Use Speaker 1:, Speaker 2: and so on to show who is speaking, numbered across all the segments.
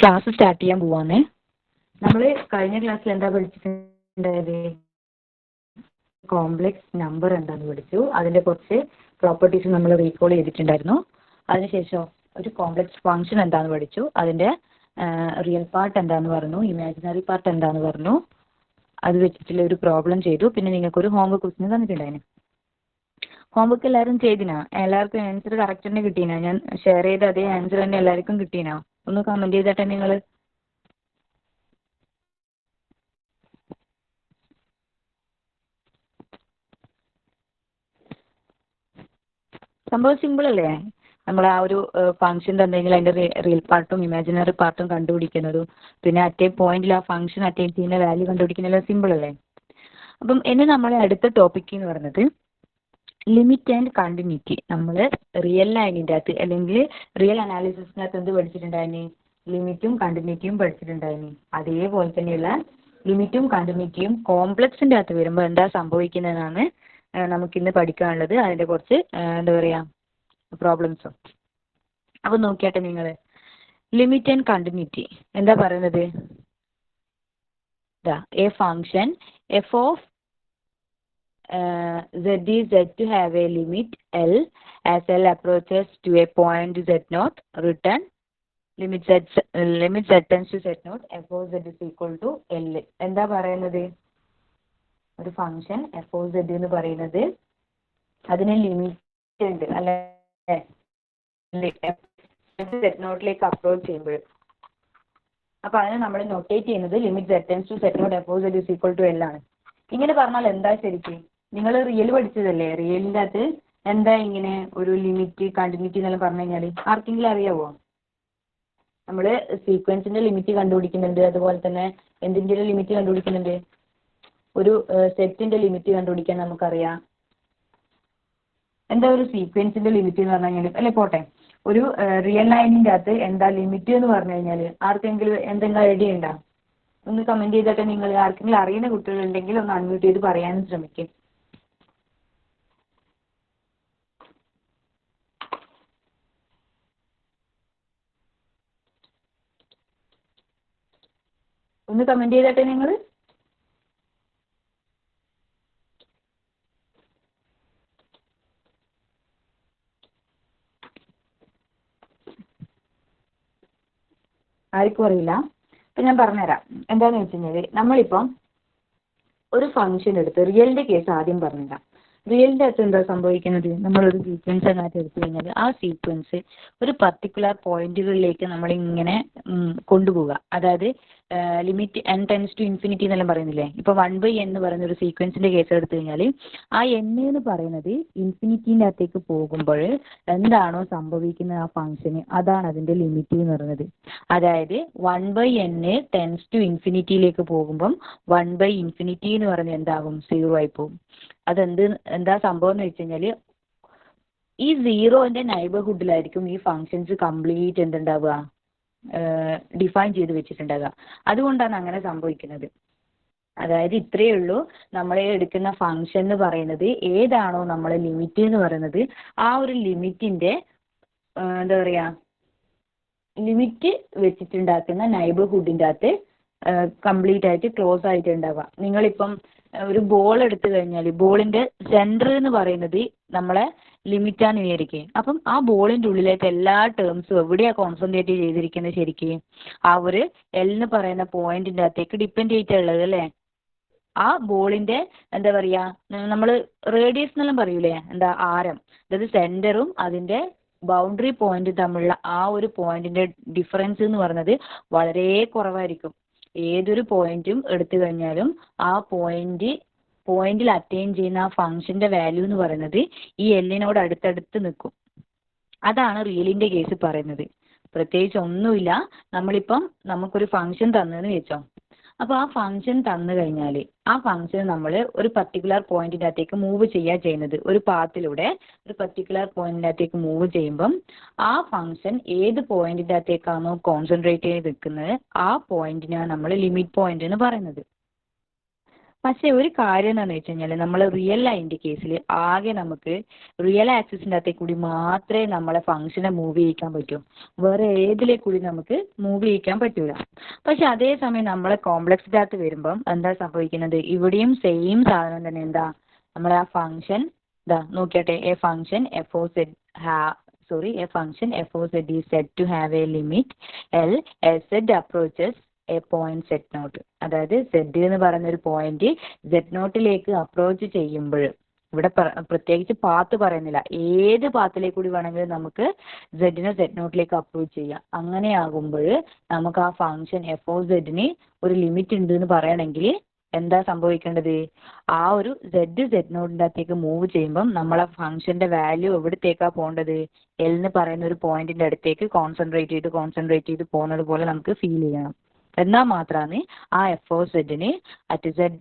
Speaker 1: Class start ചെയ്യാൻ പോവാണ്. നമ്മൾ കഴിഞ്ഞ ക്ലാസ്സിൽ എന്താ പഠിച്ചിട്ടുണ്ടായത്? കോംപ്ലക്സ് നമ്പർ എന്താണെന്ന് പഠിച്ചു. അതിൻ്റെ കുറച്ച് പ്രോപ്പർട്ടീസ് നമ്മൾ റീകോൾ ചെയ്തിട്ടുണ്ടായിരുന്നു. അതിനുശേഷം ഒരു കോംപ്ലക്സ് ഫംഗ്ഷൻ എന്താണെന്ന് പഠിച്ചു. അതിൻ്റെ റിയൽ പാർട്ട് എന്താണെന്ന് പറഞ്ഞു, ഇമാജിനറി പാർട്ട് എന്താണെന്ന് പറഞ്ഞു. അത് വെച്ചിട്ടുള്ള ഒരു പ്രോബ്ലം ചെയ്തു. പിന്നെ നിങ്ങൾക്കൊരു ഹോംവർക്ക് ക്വസ്റ്റ്യൻ തന്നിട്ടുണ്ടായിരുന്നു. ഹോംവർക്ക് എല്ലാവരും ചെയ്തിനാ? എല്ലാവർക്കും ആൻസർ കറക്റ്റ് തന്നെ കിട്ടീനാ? ഞാൻ ഷെയർ ചെയ്ത അതേ ആൻസർ തന്നെ എല്ലാവർക്കും കിട്ടീനാ? ഒന്ന് കമൻറ്റ് ചെയ്തിട്ടെ നിങ്ങൾ. സംഭവം സിമ്പിൾ അല്ലേ? നമ്മൾ ആ ഒരു ഫംഗ്ഷൻ തന്നെങ്കിൽ അതിൻ്റെ റിയൽ പാർട്ടും ഇമാജിനറി പാർട്ടും കണ്ടുപിടിക്കുന്നതും പിന്നെ അറ്റേ പോയിന്റിൽ ആ ഫംഗ്ഷൻ അറ്റൈൻ ചെയ്യുന്ന വാല്യൂ കണ്ടുപിടിക്കുന്നതെല്ലാം സിമ്പിൾ അല്ലേ? അപ്പം ഇനി നമ്മളെ അടുത്ത ടോപ്പിക് എന്ന് പറയുന്നത് ലിമിറ്റ് ആൻഡ് കണ്ടിന്യൂറ്റി. നമ്മൾ റിയൽ ലൈനിൻ്റെ അകത്ത് അല്ലെങ്കിൽ റിയൽ അനാലിസിസിനകത്ത് എന്ത് പഠിച്ചിട്ടുണ്ടായിന്? ലിമിറ്റും കണ്ടിന്യൂറ്റിയും പഠിച്ചിട്ടുണ്ടായിന്. അതേപോലെ തന്നെയുള്ള ലിമിറ്റും കണ്ടിന്യൂറ്റിയും കോംപ്ലക്സിൻ്റെ അകത്ത് വരുമ്പോൾ എന്താ സംഭവിക്കുന്നതെന്നാണ് നമുക്കിന്ന് പഠിക്കാനുള്ളത്. അതിൻ്റെ കുറച്ച് എന്താ പറയുക പ്രോബ്ലംസും. അപ്പോൾ നോക്കിയാട്ടെ നിങ്ങൾ, ലിമിറ്റ് ആൻഡ് കണ്ടിന്യൂറ്റി എന്താ പറയുന്നത്? A function F of z is said to have a limit L as L approaches to a point z0 return limit z tends to z0 f of z is equal to L. എന്താ പറയുന്നത്? ഒരു function F of z എന്ന് പറയുന്നത് അതിന് limit ഉണ്ട് അല്ലേ? z0ലേക്ക് approach ചെയ്യുമ്പോൾ അപ്പോൾ അതിനെ നമ്മൾ നൊട്ടേറ്റ് ചെയ്യുന്നത് limit z tends to z0 f of z is equal to L ആണ്. ഇങ്ങനെ പറഞ്ഞാൽ എന്താ ശരിക്കും? നിങ്ങൾ റിയൽ പഠിച്ചതല്ലേ? റിയലിൻ്റെ അകത്ത് എന്താ ഇങ്ങനെ ഒരു ലിമിറ്റ് കണ്ടിന്യൂറ്റി എന്നെല്ലാം പറഞ്ഞു കഴിഞ്ഞാൽ ആർക്കെങ്കിലും അറിയാവോ? നമ്മൾ സീക്വൻസിൻ്റെ ലിമിറ്റ് കണ്ടുപിടിക്കുന്നുണ്ട്, അതുപോലെ തന്നെ എന്തിൻ്റെ ലിമിറ്റ് കണ്ടുപിടിക്കുന്നുണ്ട്? ഒരു സെറ്റിൻ്റെ ലിമിറ്റ് കണ്ടുപിടിക്കാൻ നമുക്കറിയാം. എന്താ ഒരു സീക്വൻസിൻ്റെ ലിമിറ്റ് എന്ന് പറഞ്ഞു കഴിഞ്ഞാൽ? അല്ലെ പോട്ടെ, ഒരു റിയൽ ലൈനിൻ്റെ അകത്ത് എന്താ ലിമിറ്റ് എന്ന് പറഞ്ഞു കഴിഞ്ഞാൽ ആർക്കെങ്കിലും എന്തെങ്കിലും ഐഡിയ ഉണ്ടോ? ഒന്ന് കമൻറ്റ് ചെയ്തിട്ട് നിങ്ങൾ. ആർക്കെങ്കിലും അറിയുന്ന കുട്ടികളുണ്ടെങ്കിൽ ഒന്ന് അൺമ്യൂട്ട് ചെയ്ത് പറയാനും ശ്രമിക്കും. ഒന്ന് കമൻറ്റ് ചെയ്തിട്ടെ നിങ്ങൾ. ആർക്കും അറിയില്ല? അപ്പം ഞാൻ പറഞ്ഞുതരാം. എന്താണെന്ന് വെച്ച് കഴിഞ്ഞാൽ നമ്മളിപ്പം ഒരു ഫംഗ്ഷൻ എടുത്ത് റിയലിൻ്റെ കേസ് ആദ്യം പറഞ്ഞുതരാം. റിയലിൻ്റെ അകത്ത് എന്താ സംഭവിക്കുന്നത്? നമ്മളൊരു സീക്വൻസ് അതിനകത്ത് എടുത്തു കഴിഞ്ഞാൽ ആ സീക്വൻസ് ഒരു പർട്ടിക്കുലർ പോയിന്റുകളിലേക്ക് നമ്മളിങ്ങനെ കൊണ്ടുപോവുക. അതായത് limit n tends to infinity എന്നെല്ലാം പറയുന്നില്ലേ? ഇപ്പോൾ 1/n എന്ന് പറയുന്ന ഒരു സീക്വൻസിൻ്റെ കേസ് എടുത്തു കഴിഞ്ഞാൽ ആ n എന്ന് പറയുന്നത് ഇൻഫിനിറ്റീൻ്റെ അകത്തേക്ക് പോകുമ്പോൾ എന്താണോ സംഭവിക്കുന്നത് ആ ഫംഗ്ഷന്, അതാണ് അതിൻ്റെ ലിമിറ്റ് എന്ന് പറയുന്നത്. അതായത് 1/n ടെൻസ് ടു ഇൻഫിനിറ്റിയിലേക്ക് പോകുമ്പം 1/∞ എന്ന് പറയുന്നത് എന്താകും? 0 ആയി പോകും. എന്താ സംഭവം എന്ന് വെച്ച് കഴിഞ്ഞാൽ ഈ 0ന്റെ നൈബർഹുഡിലായിരിക്കും ഈ ഫങ്ഷൻസ് കംപ്ലീറ്റ് എന്തുണ്ടാവുക? ഡിഫൈൻ ചെയ്ത് വെച്ചിട്ടുണ്ടാവുക. അതുകൊണ്ടാണ് അങ്ങനെ സംഭവിക്കുന്നത്. അതായത് ഇത്രയേ ഉള്ളൂ, നമ്മൾ എടുക്കുന്ന ഫംഗ്ഷൻ എന്ന് പറയുന്നത് ഏതാണോ നമ്മളെ ലിമിറ്റ് എന്ന് പറയുന്നത് ആ ഒരു ലിമിറ്റിൻ്റെ എന്താ പറയുക ലിമിറ്റ് വെച്ചിട്ടുണ്ടാക്കുന്ന നൈബർഹുഡിൻ്റെ അകത്ത് കംപ്ലീറ്റ് ആയിട്ട് ക്ലോസ് ആയിട്ട് ഉണ്ടാവുക. നിങ്ങളിപ്പം ഒരു ബോൾ എടുത്തു കഴിഞ്ഞാൽ ബോളിൻ്റെ സെൻറ്റർ എന്ന് പറയുന്നത് നമ്മളെ ലിമിറ്റാന്ന് വിചാരിക്കുക. അപ്പം ആ ബോളിൻ്റെ ഉള്ളിലേക്ക് എല്ലാ ടേംസും എവിടെയാണ് കോൺസെൻട്രേറ്റ് ചെയ്തിരിക്കുന്നത്? ശരിക്കും ആ ഒരു എൽ എന്ന് പറയുന്ന പോയിന്റിൻ്റെ അകത്തേക്ക് ഡിപ്പെൻഡ് ചെയ്തിട്ടുള്ളത് അല്ലേ? ആ ബോളിൻ്റെ എന്താ പറയുക നമ്മൾ റേഡിയസ് എന്നെല്ലാം പറയൂലേ? എന്താ ആരം, അതായത് സെൻറ്ററും അതിൻ്റെ ബൗണ്ടറി പോയിന്റ് തമ്മിലുള്ള ആ ഒരു പോയിന്റിൻ്റെ ഡിഫറൻസ് എന്ന് പറയുന്നത് വളരെ കുറവായിരിക്കും. ഏതൊരു പോയിന്റും എടുത്തു കഴിഞ്ഞാലും ആ പോയിന്റിൽ അറ്റൈൻ ചെയ്യുന്ന ആ ഫംഗ്ഷന്റെ വാല്യൂ എന്ന് പറയുന്നത് ഈ എല്ലിനോട് അടുത്തടുത്ത് നിൽക്കും. അതാണ് റിയലിന്റെ കേസ് പറയുന്നത്. പ്രത്യേകിച്ച് ഒന്നുമില്ല. നമ്മളിപ്പം നമുക്കൊരു ഫംഗ്ഷൻ തന്നെന്ന് വെച്ചോ. അപ്പോൾ ആ ഫംഗ്ഷൻ തന്നു കഴിഞ്ഞാൽ ആ ഫംഗ്ഷൻ നമ്മൾ ഒരു പർട്ടിക്കുലർ പോയിന്റിൻ്റെ അകത്തേക്ക് മൂവ് ചെയ്യുന്നത് ഒരു പാത്തിലൂടെ ഒരു പർട്ടിക്കുലർ പോയിന്റിൻ്റെ അകത്തേക്ക് മൂവ് ചെയ്യുമ്പം ആ ഫംഗ്ഷൻ ഏത് പോയിന്റിൻ്റെ അകത്തേക്കാണോ കോൺസെൻട്രേറ്റ് ചെയ്ത് നിൽക്കുന്നത് ആ പോയിന്റിനാണ് നമ്മൾ ലിമിറ്റ് പോയിന്റ് എന്ന് പറയുന്നത്. പക്ഷേ ഒരു കാര്യം എന്താണെന്ന് വെച്ച് കഴിഞ്ഞാൽ നമ്മൾ റിയൽ ലൈനിൻ്റെ കേസിൽ ആകെ നമുക്ക് റിയൽ ആക്സിസിൻ്റെ അകത്തേക്ക് കൂടി മാത്രമേ നമ്മളെ ഫംഗ്ഷനെ മൂവ് ചെയ്യിക്കാൻ പറ്റൂ. വേറെ ഏതിലേക്ക് കൂടി നമുക്ക് മൂവ് ചെയ്യിക്കാൻ പറ്റൂല. പക്ഷെ അതേസമയം നമ്മളെ കോംപ്ലക്സിൻ്റെ അകത്ത് വരുമ്പം എന്താ സംഭവിക്കുന്നത്? ഇവിടെയും സെയിം സാധനം തന്നെ. എന്താ നമ്മളെ ആ ഫംഗ്ഷൻ ഇതാ നോക്കിയാട്ടെ, a function f of z a function f of z is said to have a limit L as z approaches a point z naught. അതായത് z എന്ന് പറയുന്ന ഒരു പോയിന്റ് z നോട്ടിലേക്ക് അപ്രോച്ച് ചെയ്യുമ്പോൾ, ഇവിടെ പ്രത്യേകിച്ച് പാത്ത് പറയുന്നില്ല, ഏത് പാത്തിലേക്ക് കൂടി വേണമെങ്കിലും നമുക്ക് z-നെ z നോട്ടിലേക്ക് അപ്രോച്ച് ചെയ്യാം. അങ്ങനെയാകുമ്പോൾ നമുക്ക് ആ ഫംഗ്ഷൻ എഫ് ഓഫ് സെഡിന് ഒരു ലിമിറ്റ് ഉണ്ട് എന്ന് പറയണമെങ്കിൽ എന്താ സംഭവിക്കേണ്ടത്? ആ ഒരു z നോട്ടിൻ്റെ അകത്തേക്ക് മൂവ് ചെയ്യുമ്പം നമ്മളെ ഫംഗ്ഷന്റെ വാല്യൂ എവിടത്തേക്കാ പോകേണ്ടത്? എൽ എന്ന് പറയുന്ന ഒരു പോയിന്റിന്റെ അടുത്തേക്ക് കോൺസെൻട്രേറ്റ് ചെയ്ത് പോകുന്നത് പോലെ നമുക്ക് ഫീൽ ചെയ്യണം. എന്നാൽ മാത്രമാണ് ആ എഫ് ഓഫ് സെഡിന് at z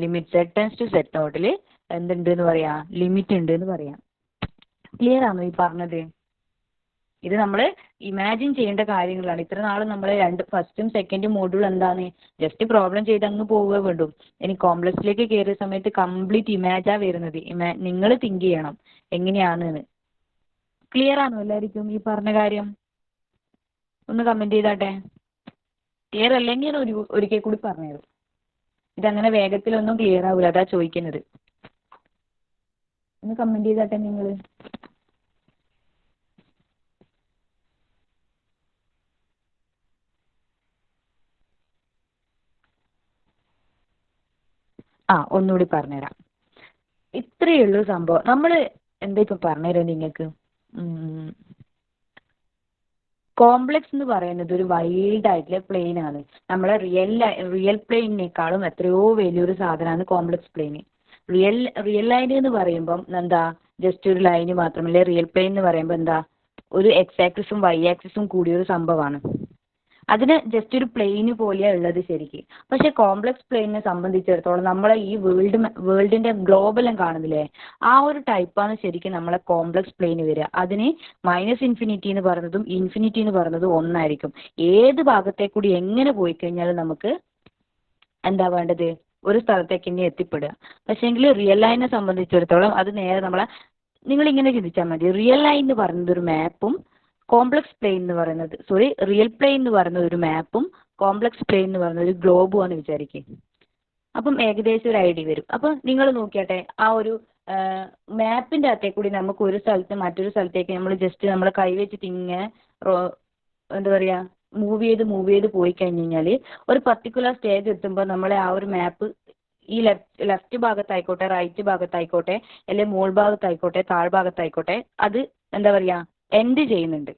Speaker 1: limit z tends to z നോട്ടിൽ എന്തുണ്ട് എന്ന് പറയാ? ലിമിറ്റ് ഉണ്ട് എന്ന് പറയാം. ക്ലിയർ ആണോ ഈ പറഞ്ഞത്? ഇത് നമ്മൾ ഇമാജിൻ ചെയ്യേണ്ട കാര്യങ്ങളാണ്. ഇത്ര നാൾ നമ്മൾ ഫസ്റ്റും സെക്കൻഡും മോഡ്യൂൾ എന്താണ് ജസ്റ്റ് പ്രോബ്ലം ചെയ്ത് അങ്ങ് പോവുക വേണ്ടു. ഇനി കോംപ്ലക്സിലേക്ക് കയറിയ സമയത്ത് കംപ്ലീറ്റ് ഇമാജാ വരുന്നത്. നിങ്ങൾ തിങ്ക് ചെയ്യണം എങ്ങനെയാണെന്ന്. ക്ലിയർ ആണോ എല്ലാവർക്കും ഈ പറഞ്ഞ കാര്യം? ഒന്ന് കമന്റ് ചെയ്താട്ടെ. ക്ലിയർ അല്ലെങ്കിൽ ഒരിക്കൽ കൂടി പറഞ്ഞുതരും. ഇതങ്ങനെ വേഗത്തിലൊന്നും ക്ലിയർ ആവില്ല, അതാ ചോദിക്കുന്നത്. ഒന്ന് കമന്റ് ചെയ്താട്ടെ നിങ്ങൾ. ഒന്നുകൂടി പറഞ്ഞുതരാം. ഇത്രയേ ഉള്ളൂ സംഭവം. നമ്മൾ എന്താ ഇപ്പം പറഞ്ഞുതരാം നിങ്ങൾക്ക്. കോംപ്ലക്സ് എന്ന് പറയുന്നത് ഒരു വൈഡ് ആയിട്ടുള്ള പ്ലെയിൻ ആണ്. നമ്മളെ റിയൽ പ്ലെയിനിനേക്കാളും എത്രയോ വലിയൊരു സാധനമാണ് കോംപ്ലക്സ് പ്ലെയിൻ. റിയൽ ലൈൻ എന്ന് പറയുമ്പം എന്താ ജസ്റ്റ് ഒരു ലൈന് മാത്രമല്ല. റിയൽ പ്ലെയിൻ എന്ന് പറയുമ്പോൾ എന്താ ഒരു എക്സ് ആക്സിസും വൈ ആക്സിസും കൂടിയൊരു സംഭവമാണ്. അതിന് ജസ്റ്റ് ഒരു പ്ലെയിന് പോലെയാണ് ഉള്ളത് ശരിക്കും. പക്ഷെ കോംപ്ലക്സ് പ്ലെയിനിനെ സംബന്ധിച്ചിടത്തോളം നമ്മളെ ഈ വേൾഡിന്റെ ഗ്ലോബലും കാണുന്നില്ലേ, ആ ഒരു ടൈപ്പാണ് ശരിക്കും നമ്മളെ കോംപ്ലക്സ് പ്ലെയിന് വരിക. അതിന് -ഇൻഫിനിറ്റി എന്ന് പറയുന്നതും ഇൻഫിനിറ്റി എന്ന് പറയുന്നതും ഒന്നായിരിക്കും. ഏത് ഭാഗത്തെ കൂടി എങ്ങനെ പോയി കഴിഞ്ഞാലും നമുക്ക് എന്താ വേണ്ടത്? ഒരു സ്ഥലത്തേക്ക് ഇനി എത്തിപ്പെടുക. പക്ഷേങ്കിൽ റിയൽ ലൈനെ സംബന്ധിച്ചിടത്തോളം അത് നേരെ നിങ്ങൾ ഇങ്ങനെ ചിന്തിച്ചാൽ മതി. റിയൽ ലൈൻ എന്ന് പറയുന്നത് ഒരു മാപ്പും കോംപ്ലക്സ് പ്ലെയിൻ എന്ന് പറയുന്നത് റിയൽ പ്ലെയിൻ എന്ന് പറയുന്നത് ഒരു മാപ്പും കോംപ്ലക്സ് പ്ലെയിൻ എന്ന് പറയുന്നത് ഒരു ഗ്ലോബും ആണെന്ന് വിചാരിക്കും. അപ്പം ഏകദേശം ഒരു ഐഡിയ വരും. അപ്പം നിങ്ങൾ നോക്കിയാട്ടെ, ആ ഒരു മാപ്പിന്റെ അകത്തേ കൂടി നമുക്ക് ഒരു സ്ഥലത്ത് മറ്റൊരു സ്ഥലത്തേക്ക് നമ്മൾ ജസ്റ്റ് നമ്മൾ കൈവച്ചിട്ട് ഇങ്ങനെ എന്താ പറയുക മൂവ് ചെയ്ത് പോയി കഴിഞ്ഞ് കഴിഞ്ഞാൽ ഒരു പർട്ടിക്കുലർ സ്റ്റേജ് എത്തുമ്പോൾ നമ്മളെ ആ ഒരു മാപ്പ് ഈ ലെഫ്റ്റ് ഭാഗത്തായിക്കോട്ടെ റൈറ്റ് ഭാഗത്തായിക്കോട്ടെ അല്ലെങ്കിൽ മുകൾ ഭാഗത്തായിക്കോട്ടെ താഴ്ഭാഗത്തായിക്കോട്ടെ അത് എന്താ പറയുക എൻഡ് ചെയ്യുന്നുണ്ട്.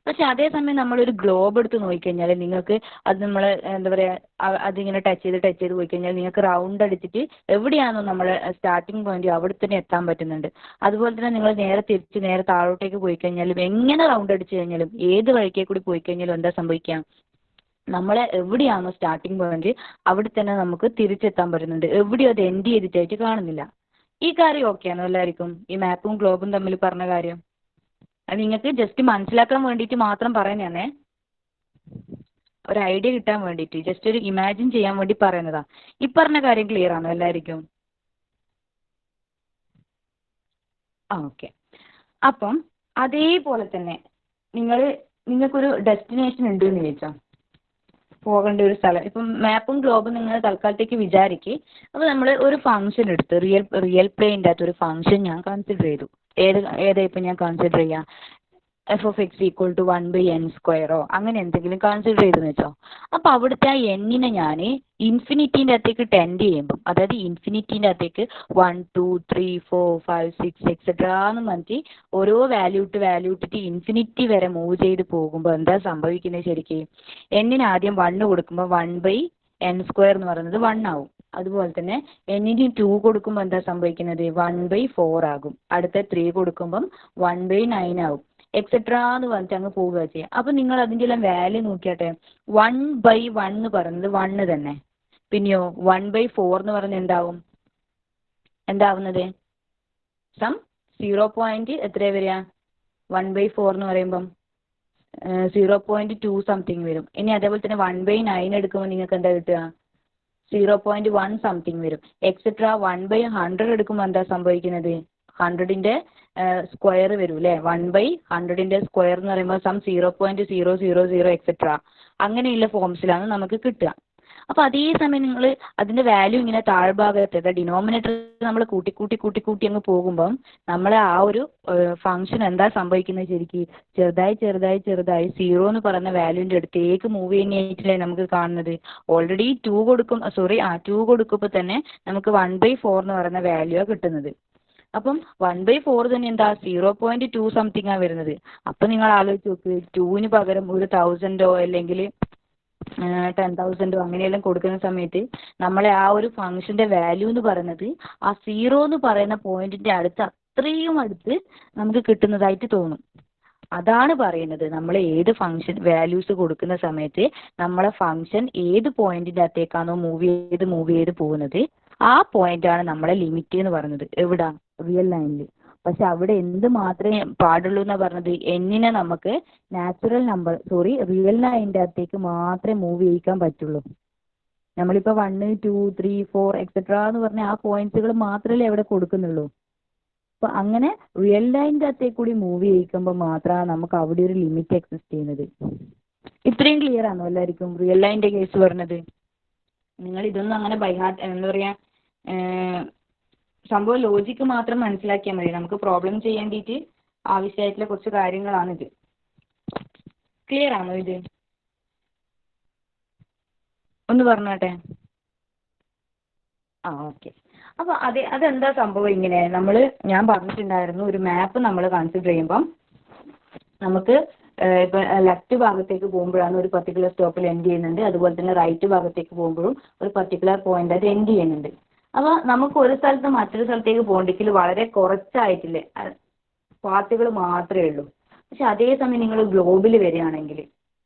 Speaker 1: പക്ഷെ അതേസമയം നമ്മളൊരു ഗ്ലോബ് എടുത്ത് നോക്കിക്കഴിഞ്ഞാൽ നിങ്ങൾക്ക് അത് നമ്മൾ എന്താ പറയുക അതിങ്ങനെ ടച്ച് ചെയ്ത് പോയി കഴിഞ്ഞാൽ നിങ്ങൾക്ക് റൗണ്ട് അടിച്ചിട്ട് എവിടെയാണോ നമ്മൾ സ്റ്റാർട്ടിങ് പോയിന്റ് അവിടെ തന്നെ എത്താൻ പറ്റുന്നുണ്ട്. അതുപോലെ തന്നെ നിങ്ങൾ നേരെ താഴോട്ടേക്ക് പോയി കഴിഞ്ഞാലും എങ്ങനെ റൗണ്ട് അടിച്ചു കഴിഞ്ഞാലും ഏത് വഴിക്കേ കൂടി പോയി കഴിഞ്ഞാലും എന്താ സംഭവിക്കുക? നമ്മളെ എവിടെയാണോ സ്റ്റാർട്ടിങ് പോയിന്റ് അവിടെ തന്നെ നമുക്ക് തിരിച്ചെത്താൻ പറ്റുന്നുണ്ട്. എവിടെയോ അത് എൻഡ് ചെയ്തിട്ടായിട്ട് കാണുന്നില്ല. ഈ കാര്യം ഓക്കെയാണോ എല്ലാവർക്കും? ഈ മാപ്പും ഗ്ലോബും തമ്മിൽ പറഞ്ഞ കാര്യം അത് നിങ്ങൾക്ക് ജസ്റ്റ് മനസ്സിലാക്കാൻ വേണ്ടിയിട്ട് മാത്രം പറയുന്നതാണേ. ഒരു ഐഡിയ കിട്ടാൻ വേണ്ടിയിട്ട് ജസ്റ്റ് ഒരു ഇമാജിൻ ചെയ്യാൻ വേണ്ടി പറയുന്നതാ. ഈ പറഞ്ഞ കാര്യം ക്ലിയർ ആണോ എല്ലാവർക്കും? ഓക്കെ. അപ്പം അതേപോലെ തന്നെ നിങ്ങൾക്കൊരു ഡെസ്റ്റിനേഷൻ ഉണ്ട് എന്ന് ചോദിച്ചോ, പോകേണ്ട ഒരു സ്ഥലം. ഇപ്പം മാപ്പും ഗ്ലോബും നിങ്ങൾ തൽക്കാലത്തേക്ക് വിചാരിക്കുക. അപ്പോൾ നമ്മൾ ഒരു ഫംഗ്ഷൻ എടുത്ത് റിയൽ പ്ലെയിൻ്റെ അകത്ത് ഒരു ഫംഗ്ഷൻ ഞാൻ കൺസിഡർ ചെയ്തു. ഏതാ ഇപ്പം ഞാൻ കൺസിഡർ ചെയ്യാം? f(x) = 1/n² അങ്ങനെ എന്തെങ്കിലും കൺസിഡർ ചെയ്തെന്ന് വെച്ചോ. അപ്പോൾ അവിടുത്തെ ആ എന്നിനെ ഞാൻ ഇൻഫിനിറ്റീൻ്റെ അകത്തേക്ക് ടെൻഡ് ചെയ്യുമ്പം, അതായത് ഇൻഫിനിറ്റീൻ്റെ അകത്തേക്ക് 1 2 3 4 5 6 എക്സെട്രാ എന്ന് പറഞ്ഞിട്ട് ഓരോ വാല്യൂ ഇട്ടിട്ട് ഇൻഫിനിറ്റി വരെ മൂവ് ചെയ്ത് പോകുമ്പോൾ എന്താ സംഭവിക്കുന്നത് ശരിക്കും? എന്നിന് ആദ്യം 1 കൊടുക്കുമ്പോൾ 1/n² എന്ന് പറയുന്നത് 1 ആവും. അതുപോലെ തന്നെ എന്നിന് 2 കൊടുക്കുമ്പോൾ എന്താ സംഭവിക്കുന്നത്? 1/4 ആകും. അടുത്ത 3 കൊടുക്കുമ്പം 1/9 ആവും. എക്സെട്രാ എന്ന് പറഞ്ഞിട്ട് അങ്ങ് പോവുക ചെയ്യുക. അപ്പം നിങ്ങൾ അതിൻ്റെ എല്ലാം വാല്യൂ നോക്കിയാട്ടെ. 1/1 എന്ന് പറയുന്നത് 1 തന്നെ. പിന്നെയോ 1/4 എന്ന് പറയുന്നത് എന്താവുന്നത്? 0. എത്രയാ വരിക? 1/4 എന്ന് പറയുമ്പം 0.2 സംതിങ് വരും. ഇനി അതേപോലെ തന്നെ 1/9 എടുക്കുമ്പോൾ നിങ്ങൾക്ക് എന്താ കിട്ടുക? 0.1 സംതിങ് വരും. എക്സെട്ര 1/100 എടുക്കുമ്പോൾ എന്താ സംഭവിക്കുന്നത്? 100ന്റെ സ്ക്വയർ വരും അല്ലേ? 1/100ന്റെ സ്ക്വയർ എന്ന് പറയുമ്പോൾ 0.000 എക്സെട്ര അങ്ങനെയുള്ള ഫോംസിലാണ് നമുക്ക് കിട്ടുക. അപ്പൊ അതേസമയം നിങ്ങൾ അതിന്റെ വാല്യൂ ഇങ്ങനെ താഴ്ഭാഗത്ത് ഡിനോമിനേറ്റർ നമ്മൾ കൂട്ടി കൂട്ടി കൂട്ടി കൂട്ടി അങ്ങ് പോകുമ്പം നമ്മളെ ആ ഒരു ഫംഗ്ഷൻ എന്താ സംഭവിക്കുന്നത്? ശരിക്കും ചെറുതായി ചെറുതായി ചെറുതായി 0 എന്ന് പറയുന്ന വാല്യൂവിന്റെ അടുത്തേക്ക് മൂവ് ചെയ്യുന്നതായിട്ടല്ലേ നമുക്ക് കാണുന്നത്. ഓൾറെഡി 2 കൊടുക്കുമ്പോൾ തന്നെ നമുക്ക് 1/4 എന്ന് പറയുന്ന വാല്യൂ കിട്ടുന്നത്. അപ്പം 1/4 തന്നെ എന്താ 0.2 സംതിങ് ആ വരുന്നത്. അപ്പൊ നിങ്ങൾ ആലോചിച്ച് നോക്ക്, 2ന് പകരം ഒരു 1000 അല്ലെങ്കിൽ 10,000 അങ്ങനെയെല്ലാം കൊടുക്കുന്ന സമയത്ത് നമ്മളെ ആ ഒരു ഫംഗ്ഷന്റെ വാല്യൂ എന്ന് പറയുന്നത് ആ 0 എന്ന് പറയുന്ന പോയിന്റിന്റെ അത്രയും അടുത്ത് നമുക്ക് കിട്ടുന്നതായിട്ട് തോന്നും. അതാണ് പറയുന്നത്, നമ്മൾ ഏത് ഫംഗ്ഷൻ വാല്യൂസ് കൊടുക്കുന്ന സമയത്ത് നമ്മളെ ഫംഗ്ഷൻ ഏത് പോയിന്റിന്റെ അകത്തേക്കാണോ മൂവ് ചെയ്ത് പോകുന്നത് ആ പോയിന്റ് ആണ് നമ്മളെ ലിമിറ്റ് എന്ന് പറയുന്നത്. എവിടാ? റിയൽ ലൈനിൽ. പക്ഷെ അവിടെ എന്ത് മാത്രമേ പാടുള്ളൂ എന്നാ പറഞ്ഞത്? എന്നിനെ നമുക്ക് റിയൽ ലൈനിന്റെ അകത്തേക്ക് മാത്രമേ മൂവ് ചെയ്യിക്കാൻ പറ്റുള്ളൂ. നമ്മളിപ്പോ 1, 2, 3, 4 എക്സെട്ര എന്ന് പറഞ്ഞ ആ പോയിന്റ്സുകൾ മാത്രമല്ലേ അവിടെ കൊടുക്കുന്നുള്ളൂ. അപ്പൊ അങ്ങനെ റിയൽ ലൈനിന്റെ അകത്തേക്ക് കൂടി മൂവ് ചെയ്യിക്കുമ്പോൾ മാത്രമാണ് നമുക്ക് അവിടെ ഒരു ലിമിറ്റ് എക്സിസ്റ്റ് ചെയ്യുന്നത്. ഇത്രയും ക്ലിയർ ആണോ എല്ലാവർക്കും റിയൽ ലൈനിന്റെ കേസ് പറഞ്ഞത്? നിങ്ങൾ ഇതൊന്നും അങ്ങനെ എന്താ പറയാ, സംഭവം ലോജിക്ക് മാത്രം മനസ്സിലാക്കിയാൽ മതി. നമുക്ക് പ്രോബ്ലം ചെയ്യേണ്ടിയിട്ട് ആവശ്യമായിട്ടുള്ള കുറച്ച് കാര്യങ്ങളാണിത്. ക്ലിയർ ആണോ ഇത്? ഒന്ന് പറഞ്ഞാട്ടെ. ഓക്കെ. അപ്പൊ അതെന്താ സംഭവം ഇങ്ങനെ? ഞാൻ പറഞ്ഞിട്ടുണ്ടായിരുന്നു, ഒരു മാപ്പ് നമ്മൾ കൺസിഡർ ചെയ്യുമ്പം നമുക്ക് ഇപ്പൊ ലെഫ്റ്റ് ഭാഗത്തേക്ക് പോകുമ്പോഴാണ് ഒരു പർട്ടിക്കുലർ സ്റ്റോപ്പിൽ എൻഡ് ചെയ്യുന്നുണ്ട്, അതുപോലെ തന്നെ റൈറ്റ് ഭാഗത്തേക്ക് പോകുമ്പോഴും ഒരു പർട്ടിക്കുലർ പോയിന്റ് ആയിട്ട് എൻഡ് ചെയ്യുന്നുണ്ട്. അപ്പൊ നമുക്ക് ഒരു സ്ഥലത്ത് മറ്റൊരു സ്ഥലത്തേക്ക് പോകണമെങ്കിൽ വളരെ കുറച്ചായിട്ടില്ലേ പാത്തുകൾ മാത്രമേ ഉള്ളൂ. പക്ഷെ അതേസമയം നിങ്ങൾ ഗ്ലോബിൽ വരികയാണെങ്കിൽ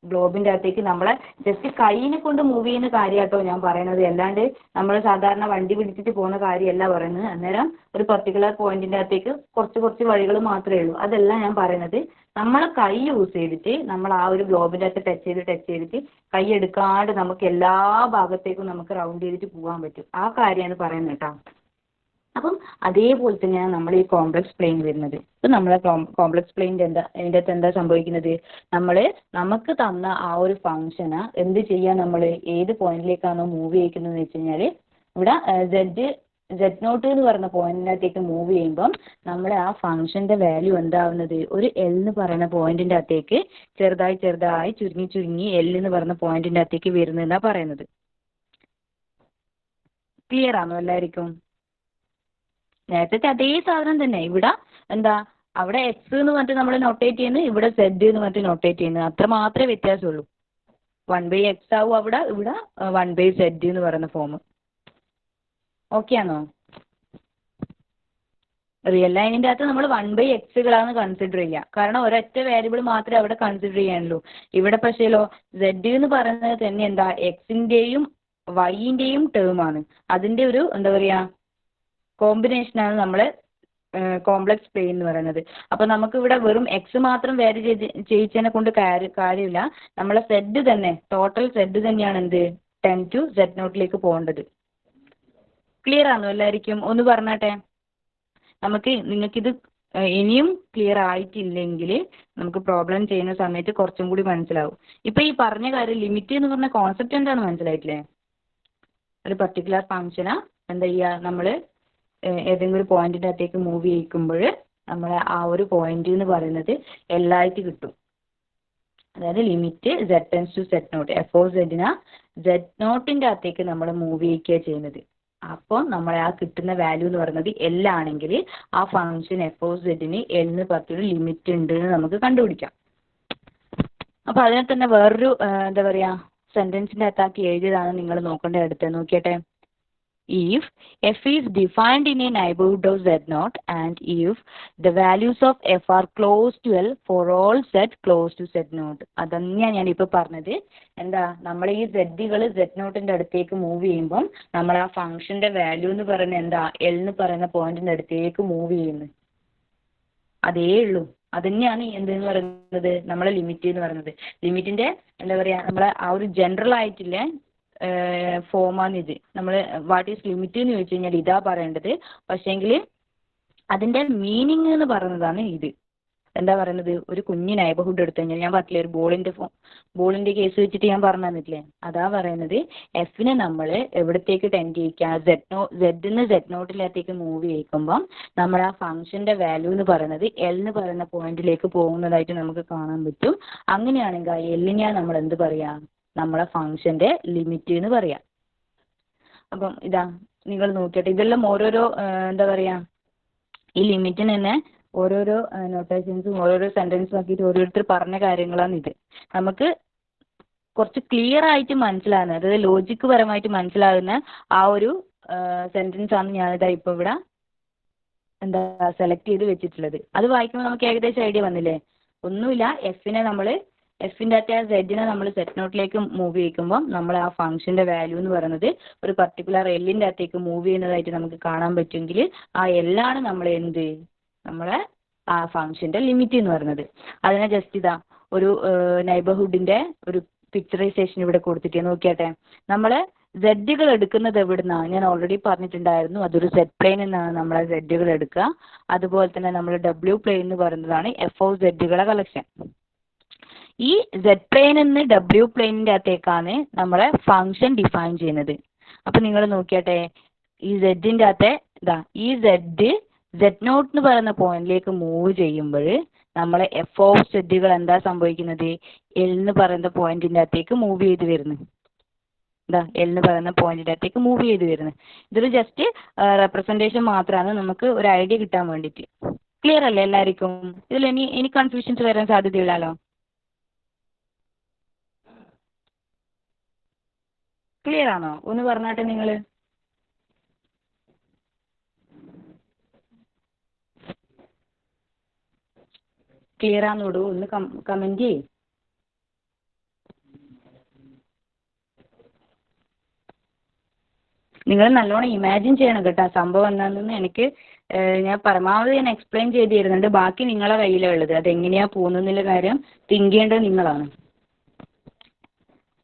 Speaker 1: ഗ്ലോബിന്റെ അകത്തേക്ക് നമ്മളെ ജസ്റ്റ് കൈനെ കൊണ്ട് മൂവ് ചെയ്യുന്ന കാര്യമാട്ടോ ഞാൻ പറയണത്, അല്ലാണ്ട് നമ്മൾ സാധാരണ വണ്ടി പിടിച്ചിട്ട് പോകുന്ന കാര്യമല്ല പറയുന്നത്. അന്നേരം ഒരു പർട്ടിക്കുലർ പോയിന്റിന്റെ അകത്തേക്ക് കുറച്ച് വഴികൾ മാത്രമേ ഉള്ളൂ. അതല്ല ഞാൻ പറയുന്നത്, നമ്മളെ കൈ യൂസ് ചെയ്തിട്ട് നമ്മൾ ആ ഒരു ഗ്ലോബിന്റെ അകത്ത് ടച്ച് ചെയ്തിട്ട് കൈ എടുക്കാണ്ട് നമുക്ക് എല്ലാ ഭാഗത്തേക്കും നമുക്ക് റൗണ്ട് ചെയ്തിട്ട് പോകാൻ പറ്റും. ആ കാര്യമാണ് പറയുന്നത് കേട്ടോ. അപ്പം അതേപോലെ തന്നെയാണ് നമ്മൾ ഈ കോംപ്ലക്സ് പ്ലെയിൻ വരുന്നത്. ഇപ്പം നമ്മളെ കോംപ്ലക്സ് പ്ലെയിൻ്റെ അതിൻ്റെ അകത്ത് എന്താ സംഭവിക്കുന്നത്? നമുക്ക് തന്ന ആ ഒരു ഫംഗ്ഷന് എന്ത് ചെയ്യാൻ, നമ്മൾ ഏത് പോയിന്റിലേക്കാണോ മൂവ് ചെയ്യിക്കുന്നതെന്ന് വെച്ച് കഴിഞ്ഞാൽ ഇവിടെ Z0 എന്ന് പറയുന്ന പോയിന്റിനകത്തേക്ക് മൂവ് ചെയ്യുമ്പം നമ്മളെ ആ ഫംഗ്ഷന്റെ വാല്യൂ എന്താവുന്നത്? ഒരു L എന്ന് പറയുന്ന പോയിന്റിന്റെ അകത്തേക്ക് ചെറുതായി ചുരുങ്ങി L എന്ന് പറയുന്ന പോയിന്റിന്റെ അകത്തേക്ക് വരുന്നതെന്നാണ് പറയുന്നത്. ക്ലിയർ ആണോ എല്ലാവർക്കും? നേരത്തെ അതേ സാധനം തന്നെ ഇവിടെ എന്താ, അവിടെ എക്സ് എന്ന് പറഞ്ഞിട്ട് നമ്മൾ നൊട്ടേറ്റ് ചെയ്യുന്നു, ഇവിടെ സെഡ് എന്ന് പറഞ്ഞിട്ട് നൊട്ടേറ്റ് ചെയ്യുന്നു. അത്ര മാത്രമേ വ്യത്യാസമുള്ളൂ. 1/x ആവും ഇവിടെ 1/z എന്ന് പറയുന്ന ഫോം. ഓക്കെ ആണോ? റിയൽ ലൈനിൻ്റെ അകത്ത് നമ്മൾ 1/xകളാണ് കൺസിഡർ ചെയ്യുക, കാരണം ഒരൊറ്റ വേരിയബിൾ മാത്രമേ അവിടെ കൺസിഡർ ചെയ്യാനുള്ളൂ. ഇവിടെ പക്ഷേലോ സെഡ് എന്ന് പറയുന്നത് തന്നെ എന്താ, എക്സിൻ്റെയും വൈൻ്റെയും ടേം ആണ്. അതിൻ്റെ ഒരു എന്താ പറയുക കോമ്പിനേഷനാണ് നമ്മൾ കോംപ്ലക്സ് പ്ലെയിൻ എന്ന് പറയുന്നത്. അപ്പോൾ നമുക്ക് ഇവിടെ വെറും എക്സ് മാത്രം വാരി ചെയ്യിച്ചതിനെ കൊണ്ട് കാര്യമില്ല. നമ്മളെ സെഡ് തന്നെ, ടോട്ടൽ സെഡ് തന്നെയാണ് എന്ത് 10 to Z0 പോകേണ്ടത്. ക്ലിയർ ആണോ എല്ലാവർക്കും? ഒന്ന് പറഞ്ഞാട്ടെ. നിങ്ങൾക്കിത് ഇനിയും ക്ലിയർ ആയിട്ടില്ലെങ്കിൽ നമുക്ക് പ്രോബ്ലം ചെയ്യുന്ന സമയത്ത് കുറച്ചും കൂടി മനസ്സിലാവും. ഇപ്പം ഈ പറഞ്ഞ കാര്യം ലിമിറ്റ് എന്ന് പറഞ്ഞ കോൺസെപ്റ്റ് എന്താണെന്ന് മനസ്സിലായിട്ടില്ലേ? ഒരു പർട്ടിക്കുലർ ഫംഗ്ഷനാ എന്താ ചെയ്യുക, നമ്മൾ ഏതെങ്കിലും ഒരു പോയിന്റിൻ്റെ അകത്തേക്ക് മൂവ് ചെയ്യിക്കുമ്പോൾ നമ്മൾ ആ ഒരു പോയിന്റ് എന്ന് പറയുന്നത് എല്ലായിട്ട് കിട്ടും. അതായത് limit Z tends to Z0, f(z)നെ Z0ന്റെ അകത്തേക്ക് നമ്മൾ മൂവ് ചെയ്യിക്കുക ചെയ്യുന്നത്. അപ്പോൾ നമ്മളെ ആ കിട്ടുന്ന വാല്യൂ എന്ന് പറയുന്നത് L ആണെങ്കിൽ ആ ഫംഗ്ഷൻ f(z)ന് L എന്ന് പറഞ്ഞൊരു ലിമിറ്റ് ഉണ്ട് എന്ന് നമുക്ക് കണ്ടുപിടിക്കാം. അപ്പോൾ അതിനെ തന്നെ വേറൊരു എന്താ പറയുക സെൻറ്റൻസിൻ്റെ അകത്താക്കി എഴുതിയതാണ് നിങ്ങൾ നോക്കേണ്ടത്. അടുത്ത് നോക്കിയട്ടെ. If f is defined in a neighborhood of Z0 and if the values of f are close to L for all Z close to Z0. അതന്നെയാണ് ഞാനിപ്പോൾ പറഞ്ഞത്. എന്താ, നമ്മൾ ഈ സെഡുകൾ Z0ന്റെ അടുത്തേക്ക് മൂവ് ചെയ്യുമ്പം നമ്മൾ ആ ഫംഗ്ഷന്റെ വാല്യൂ എന്ന് പറയുന്നത് എന്താ, L എന്ന് പറയുന്ന പോയിന്റിന്റെ അടുത്തേക്ക് മൂവ് ചെയ്യുന്നത്. അതേ ഉള്ളൂ. അതന്നെയാണ് എന്തെന്ന് പറയുന്നത്, നമ്മളെ ലിമിറ്റ് എന്ന് പറയുന്നത്. ലിമിറ്റിന്റെ എന്താ പറയുക, നമ്മളെ ആ ഒരു ജനറൽ ആയിട്ടില്ലേ ഫോമാണ് ഇത്. നമ്മൾ വാട്ട് ഈസ് ലിമിറ്റ് എന്ന് ചോദിച്ചു കഴിഞ്ഞാൽ ഇതാ പറയേണ്ടത്. പക്ഷേങ്കിൽ അതിന്റെ മീനിങ് എന്ന് പറയുന്നതാണ് ഇത്. എന്താ പറയുന്നത്, ഒരു കുഞ്ഞ് നൈബർഹുഡ് എടുത്തു കഴിഞ്ഞാൽ ഞാൻ പറഞ്ഞില്ലേ ഒരു ബോളിന്റെ കേസ് വെച്ചിട്ട് ഞാൻ പറഞ്ഞു തന്നിട്ടില്ലേ, അതാ പറയുന്നത് എഫിനെ നമ്മൾ എവിടത്തേക്ക് ടെൻഡ് ചെയ്യിക്കുക, സെഡിന്ന് സെഡ് നോട്ടിലേക്ക് മൂവ് ചെയ്യിക്കുമ്പം നമ്മൾ ആ ഫംഗ്ഷന്റെ വാല്യൂ എന്ന് പറയുന്നത് എൽ എന്ന് പറയുന്ന പോയിന്റിലേക്ക് പോകുന്നതായിട്ട് നമുക്ക് കാണാൻ പറ്റും. അങ്ങനെയാണെങ്കിൽ ആ എല്ലിനെയാണ് നമ്മൾ എന്ത് പറയാ, നമ്മളെ ഫംഗ്ഷന്റെ ലിമിറ്റ് എന്ന് പറയാം. അപ്പം ഇതാ നിങ്ങൾ നോക്കിയിട്ട് ഇതെല്ലാം ഓരോരോ എന്താ പറയാ, ഈ ലിമിറ്റിന് തന്നെ ഓരോരോ നൊട്ടേഷൻസും ഓരോരോ സെന്റൻസും ആക്കിയിട്ട് ഓരോരുത്തർ പറഞ്ഞ കാര്യങ്ങളാണ് ഇത്. നമുക്ക് കുറച്ച് ക്ലിയർ ആയിട്ട് മനസ്സിലാകുന്ന, അതായത് ലോജിക്ക് പരമായിട്ട് മനസ്സിലാകുന്ന ആ ഒരു സെന്റൻസ് ആണ് ഞാനിതാ ഇപ്പോൾ ഇവിടെ എന്താ സെലക്ട് ചെയ്ത് വെച്ചിട്ടുള്ളത്. അത് വായിക്കുമ്പോൾ നമുക്ക് ഏകദേശം ഐഡിയ വന്നില്ലേ. ഒന്നുമില്ല, എഫിൻ്റെ അകത്തെ ആ സെഡിനെ നമ്മൾ സെറ്റ് നോട്ടിലേക്ക് മൂവ് ചെയ്യിക്കുമ്പോൾ നമ്മൾ ആ ഫംഗ്ഷന്റെ വാല്യൂ എന്ന് പറയുന്നത് ഒരു പർട്ടിക്കുലർ എല്ലിൻ്റെ അകത്തേക്ക് മൂവ് ചെയ്യുന്നതായിട്ട് നമുക്ക് കാണാൻ പറ്റുമെങ്കിൽ ആ എല്ലാണ് നമ്മൾ നമ്മളെ ആ ഫംഗ്ഷന്റെ ലിമിറ്റ് എന്ന് പറയുന്നത്. അതിനെ ജസ്റ്റ് ഇതാ ഒരു നൈബർഹുഡിന്റെ ഒരു പിക്ചറൈസേഷൻ ഇവിടെ കൊടുത്തിട്ട് നോക്കിയാട്ടെ. നമ്മൾ സെഡുകൾ എടുക്കുന്നത് എവിടുന്നാണ് ഞാൻ ഓൾറെഡി പറഞ്ഞിട്ടുണ്ടായിരുന്നു. അതൊരു സെഡ് പ്ലെയിൻ എന്നാണ് നമ്മളെ സെഡുകൾ എടുക്കുക. അതുപോലെ തന്നെ നമ്മൾ ഡബ്ല്യു പ്ലെയിൻ എന്ന് പറയുന്നതാണ് എഫ് ഓഫ് സെഡുകളെ കളക്ഷൻ. ഈ സെഡ് പ്ലെയിൻ എന്ന് ഡബ്ല്യു പ്ലെയിനിന്റെ അകത്തേക്കാണ് നമ്മളെ ഫംഗ്ഷൻ ഡിഫൈൻ ചെയ്യുന്നത്. അപ്പൊ നിങ്ങൾ നോക്കിയാട്ടെ, ഈ സെഡിന്റെ അകത്തെ ഇതാ ഈ സെഡ് നോട്ട് എന്ന് പറയുന്ന പോയിന്റിലേക്ക് മൂവ് ചെയ്യുമ്പോൾ നമ്മളെ എഫ് ഓഫ് സെഡുകൾ എന്താ സംഭവിക്കുന്നത്, എൽ എന്ന് പറയുന്ന പോയിന്റിന്റെ അകത്തേക്ക് മൂവ് ചെയ്ത് വരുന്നു. ഇതാ എൽ എന്ന് പറയുന്ന പോയിന്റിന്റെ അകത്തേക്ക് മൂവ് ചെയ്ത് വരുന്നത്. ഇതൊരു ജസ്റ്റ് റെപ്രസെന്റേഷൻ മാത്രമാണ്, നമുക്ക് ഒരു ഐഡിയ കിട്ടാൻ വേണ്ടിയിട്ട്. ക്ലിയർ അല്ലേ എല്ലാവർക്കും? ഇതിൽ ഇനി കൺഫ്യൂഷൻസ് വരാൻ സാധ്യതയില്ലല്ലോ. ക്ലിയർ ആണോ? ഒന്ന് പറഞ്ഞാട്ടെ നിങ്ങൾ. ക്ലിയർ ആണെന്നോടൂ, ഒന്ന് കമന്റ് ചെയ്യ്. നിങ്ങൾ നല്ലോണം ഇമാജിൻ ചെയ്യണം കേട്ടോ സംഭവം എന്താണെന്ന്. എനിക്ക് ഞാൻ പരമാവധി ഞാൻ എക്സ്പ്ലെയിൻ ചെയ്ത് തരുന്നുണ്ട്. ബാക്കി നിങ്ങളെ കയ്യിലാണ് ഉള്ളത്. അതെങ്ങനെയാണ് പോകുന്നതിൻ്റെ കാര്യം തിങ്ക് ചെയ്യേണ്ടത് നിങ്ങളാണ്.